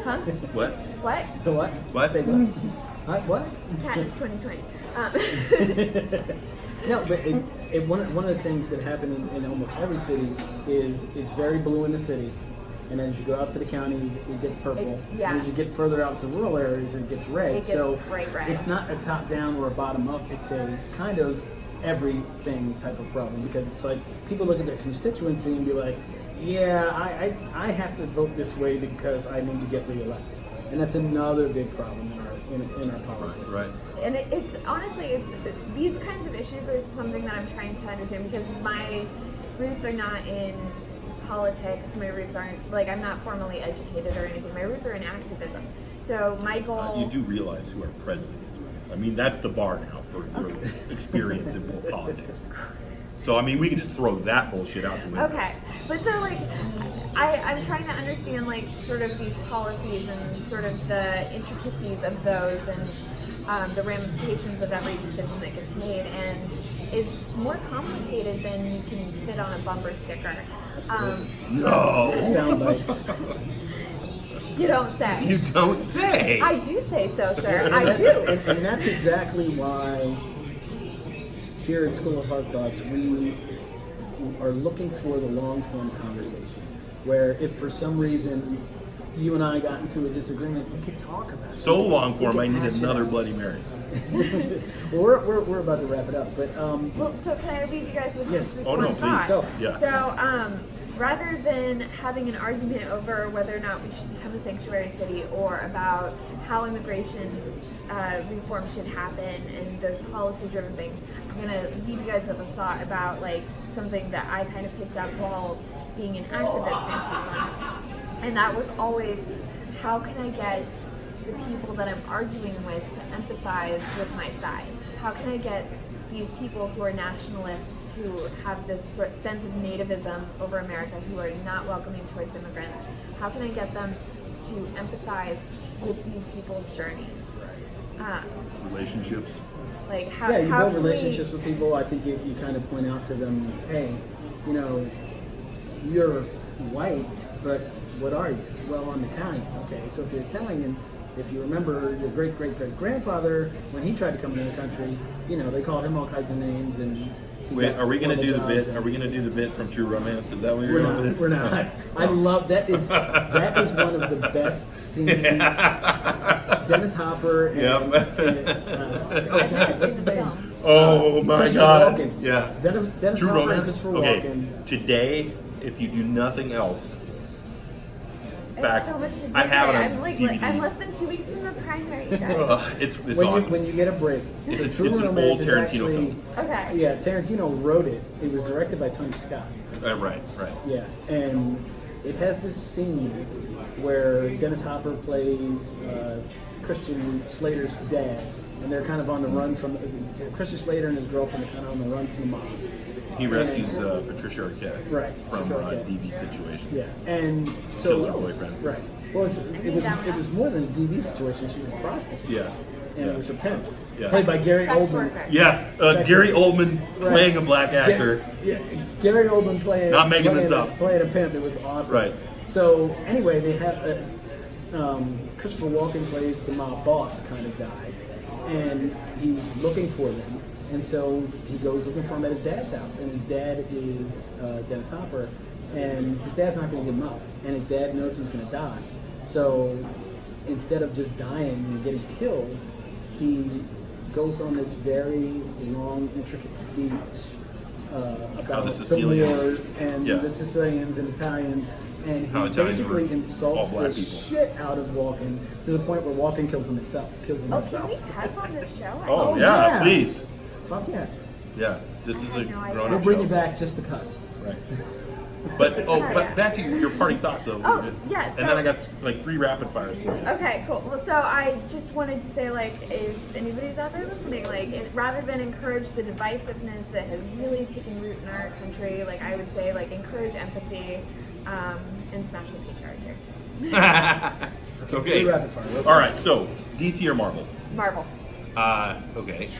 Huh?
What?
What?
What?
What?
Say what? What?
Kat, it's 2020.
No, but one of the things that happen in almost every city is it's very blue in the city, and as you go out to the county, it gets purple.
Yeah.
And as you get further out to rural areas, it gets red.
It gets
so
bright red.
it's not a top down or a bottom up. It's a kind of everything type of problem, because it's like people look at their constituency and be like, yeah, I have to vote this way because I need to get reelected, and that's another big problem in our politics.
Right.
And it's honestly, these kinds of issues are something that I'm trying to understand, because my roots are not in politics. My roots aren't, like, I'm not formally educated or anything. My roots are in activism. So my goal...
You do realize who our president is, right? I mean, that's the bar now for your experience in politics. So, I mean, we can just throw that bullshit out the window.
Okay, but so like, I'm trying to understand like sort of these policies and sort of the intricacies of those and the ramifications of every decision that gets made, and it's more complicated than you can fit on a bumper sticker.
No!
Soundbite.
You don't say.
You don't say!
I do say so, sir. I
That's-
do.
And that's exactly why here at School of Hard Thoughts we are looking for the long-form conversation, where if for some reason you and I got into a disagreement, we could talk about it.
So long
We
form, I
could
need
hash it
another
out.
Bloody Mary.
Well, we're about to wrap it up, but
Well, so can I leave you guys with
Yes.
just this
Oh,
one
no,
thought?
please.
Go.
Yeah.
So, rather than having an argument over whether or not we should become a sanctuary city, or about how immigration reform should happen and those policy-driven things, I'm gonna leave you guys with a thought about like something that I kind of picked up while being an activist in Tucson, and that was always, how can I get the people that I'm arguing with to empathize with my side? How can I get these people who are nationalists, who have this sort of sense of nativism over America, who are not welcoming towards immigrants, how can I get them to empathize with these people's journeys?
Relationships.
Like how,
yeah, you
how
build
can we-
relationships with people. I think you kind of point out to them, hey, you know, you're white, but what are you? Well, I'm Italian. Okay, so if you're Italian, if you remember your great-great-great-grandfather, when he tried to come into the country, you know, they called him all kinds of names, and he
Wait,
got
are we gonna do the
jobs
bit?
and-
Are we gonna do the bit from True Romance? Is that what you're
We're
going
not.
with this?
We're not. I love that. Is one of the best scenes. Dennis Hopper. And,
Yep.
oh, guys, what's his name?
Oh my
Christopher
God!
Walken.
Yeah.
Dennis
True
Hopper and
romance.
Christopher
Okay.
Walken.
Today, if you do nothing else, in
There's
fact,
so much to do.
I have it on
I'm like,
DVD.
I'm less than 2 weeks from the primary. Guys.
It's
When
awesome.
when you get a break,
It's
so
a-
True
it's an
Romance
old
is
Tarantino
actually,
film.
Okay.
Yeah, Tarantino wrote it. It was directed by Tony Scott.
Right.
Yeah, and it has this scene where Dennis Hopper plays Christian Slater's dad, and they're kind of on the run from Christian Slater and his girlfriend are kind of on the run from the mob.
He rescues Patricia Arquette
Right,
from
Patricia Arquette.
a DV situation.
Yeah, and so
Kills her boyfriend.
Right. Well, it was more than a DV situation. She was a prostitute.
Yeah.
And it was her pimp,
Yeah.
played by Gary
Sex
Oldman.
worker.
Yeah,
Sex
Gary
worker.
Oldman
Right.
playing a black actor.
Yeah, Gary Oldman playing.
Not making
playing
this up.
Playing a pimp. It was awesome.
Right.
So anyway, they have Christopher Walken plays the mob boss kind of guy, and he's looking for them. And so he goes looking for him at his dad's house, and his dad is Dennis Hopper, and his dad's not going to give him up, and his dad knows he's going to die. So instead of just dying and getting killed, he goes on this very long, intricate speech about
the
the
Sicilians-
Moors and
Yeah.
the Sicilians and Italians, and
How
he
Italians
basically
were
insults
all
the
black people.
shit out of Walken to the point where Walken kills himself.
Oh, can we cuss on this show?
Oh,
Oh,
yeah,
yeah.
please.
Fuck yes.
Yeah, this is
I
a
had no idea.
grown
We'll
up
bring
show.
you back just to cuss.
Right. But back to your party thoughts though.
Oh, yeah,
And
so-
then I got like 3 rapid fires for you.
Okay, cool. Well, so I just wanted to say, like, if anybody's out there listening, like, rather than encourage the divisiveness that has really taken root in our country, like, I would say, like, encourage empathy and smash the patriarchy.
Okay.
2 rapid fire.
All right. So DC or Marvel?
Marvel.
Okay.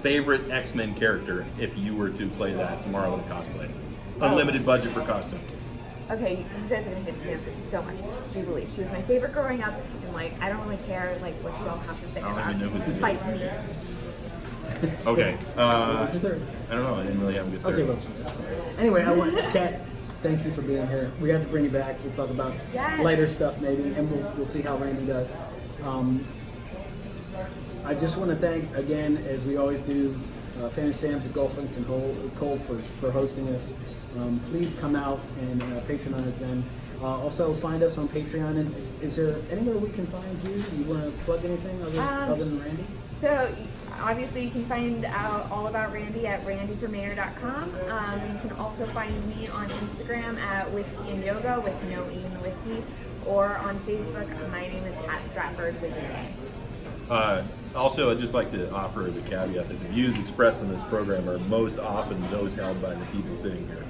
Favorite X-Men character if you were to play that tomorrow in a cosplay? Unlimited budget for costume.
Okay, you guys are gonna hate this answer so much. Jubilee. She was my favorite growing up, and like I don't really care like what you all have to say
I don't
about
even know who she
Fight
is.
me.
Okay.
What's your third?
I don't know. I didn't really have a good third.
Okay, well, anyway, I want Kat. Thank you for being here. We have to bring you back. We'll talk about
Yes.
lighter stuff maybe, and we'll see how Randy does. I just want to thank again, as we always do, Fanny Sam's at Golf Links and Cole for hosting us. Please come out and patronize them. Also, find us on Patreon. And is there anywhere we can find you? You want to plug anything other than Randy?
So obviously you can find out all about Randy at randyformayor.com. You can also find me on Instagram at Whiskey and Yoga with no E in the whiskey, or on Facebook. My name is Kat Stratford with an A.
Also, I'd just like to offer the caveat that the views expressed in this program are most often those held by the people sitting here.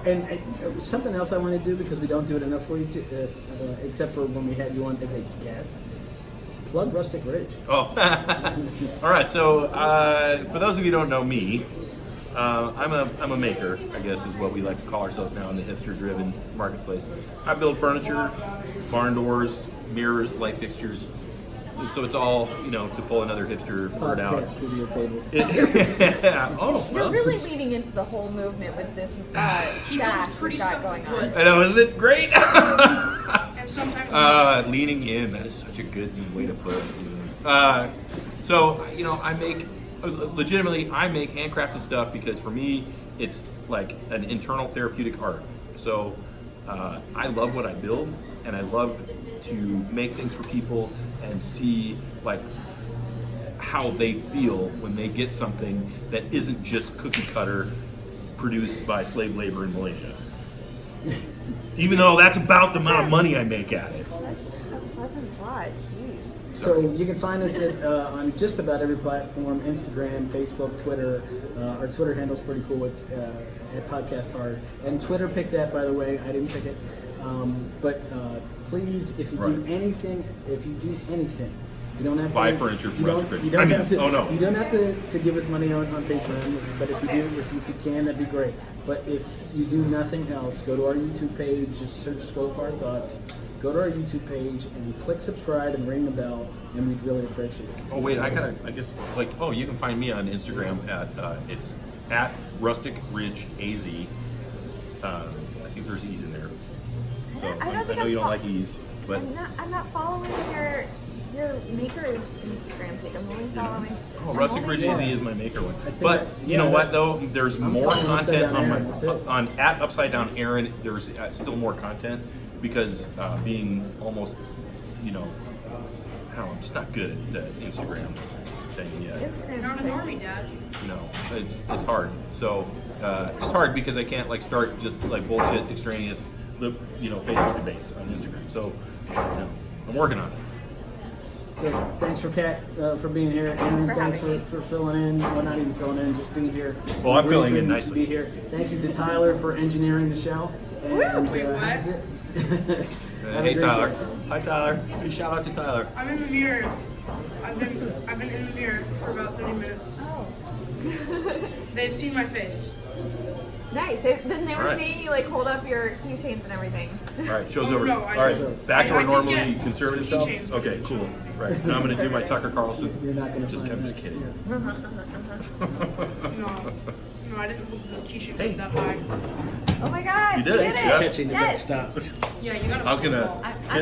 And something else I want to do, because we don't do it enough for you, except for when we had you on as a guest. Plug Rustic Ridge.
Oh, all right. So, for those of you who don't know me, I'm a maker, I guess is what we like to call ourselves now in the hipster-driven marketplace. I build furniture, barn doors, mirrors, light fixtures. And so it's all, to pull another hipster word out.
Podcast studio tables.
Yeah. Oh,
You're
well.
really leading into the whole movement with this
He builds
stash
pretty
we've got
stuff
going
with
on.
wood.
I know, isn't it great?
And sometimes
Leaning in, that is such a good way to put it. So, I make, legitimately, I make handcrafted stuff because for me, it's like an internal therapeutic art. So, I love what I build, and I love to make things for people and see, like, how they feel when they get something that isn't just cookie cutter produced by slave labor in Malaysia. Even though that's about the amount of money I make at it.
Such a pleasant thought, jeez.
So you can find us on just about every platform: Instagram, Facebook, Twitter. Our Twitter handle's pretty cool. It's at Podcast Hard. And Twitter picked that, by the way. I didn't pick it. But please, if you do anything, you don't have to
Buy furniture from Rustic Ridge.
You don't have to.
Oh, no.
You don't have to give us money on Patreon. But if you do, if you can, that'd be great. But if you do nothing else, go to our YouTube page. Just search Skullfire Thoughts. Go to our YouTube page and click subscribe and ring the bell, and we'd really appreciate it.
Oh wait, you can find me on Instagram at it's at Rustic Ridge AZ. I think there's E's in there. So
I don't think
know
I'm
you don't
fo-
like E's, but
I'm not following your Your maker's Instagram page. I'm only following.
Oh, Rustic Ridge AZ is my maker one.
think
But
that-
you know
yeah,
what though? There's more
following Upside
content
Down
on my
Aaron, that's it.
on at Upside Down Aaron. There's still more content because being almost, you know, I don't know, I'm just not good at the Instagram thing yet.
You're not a normie, Dad.
No, it's hard. So it's hard because I can't like start just like bullshit extraneous, you know, Facebook debates on Instagram. So you know, I'm working on it.
So thanks for Kat for being here. Aaron,
for
thanks
having
for filling in. Well, not even filling in, just being here.
Well, I'm
Really
filling in
couldn't
nicely.
Be here. Thank you to Tyler for engineering the show. And,
Wait, what?
have a
Hey
great
Tyler.
day.
Hi Tyler. Hey, shout out to Tyler.
I'm in the mirror. I've been in the mirror for about 30 minutes.
Oh.
They've seen my face.
Nice. Then they were
Alright.
seeing you like hold up your keychains and everything.
All right, show's
Oh,
over.
no,
All right,
did-
back to
I
our
did
normally
get
conservative
some
selves.
keychains, but
Okay,
it's
cool.
fine.
Right, now I'm gonna do my Tucker Carlson.
You're not going to
Just,
find
I'm just
that.
kidding.
No, I didn't hold the keychains
Hey.
up that high.
Oh my God.
You did it, yeah.
Catching the
Yes.
best stopped.
Yeah, you gotta.
I was
hold the
gonna
ball.
I'm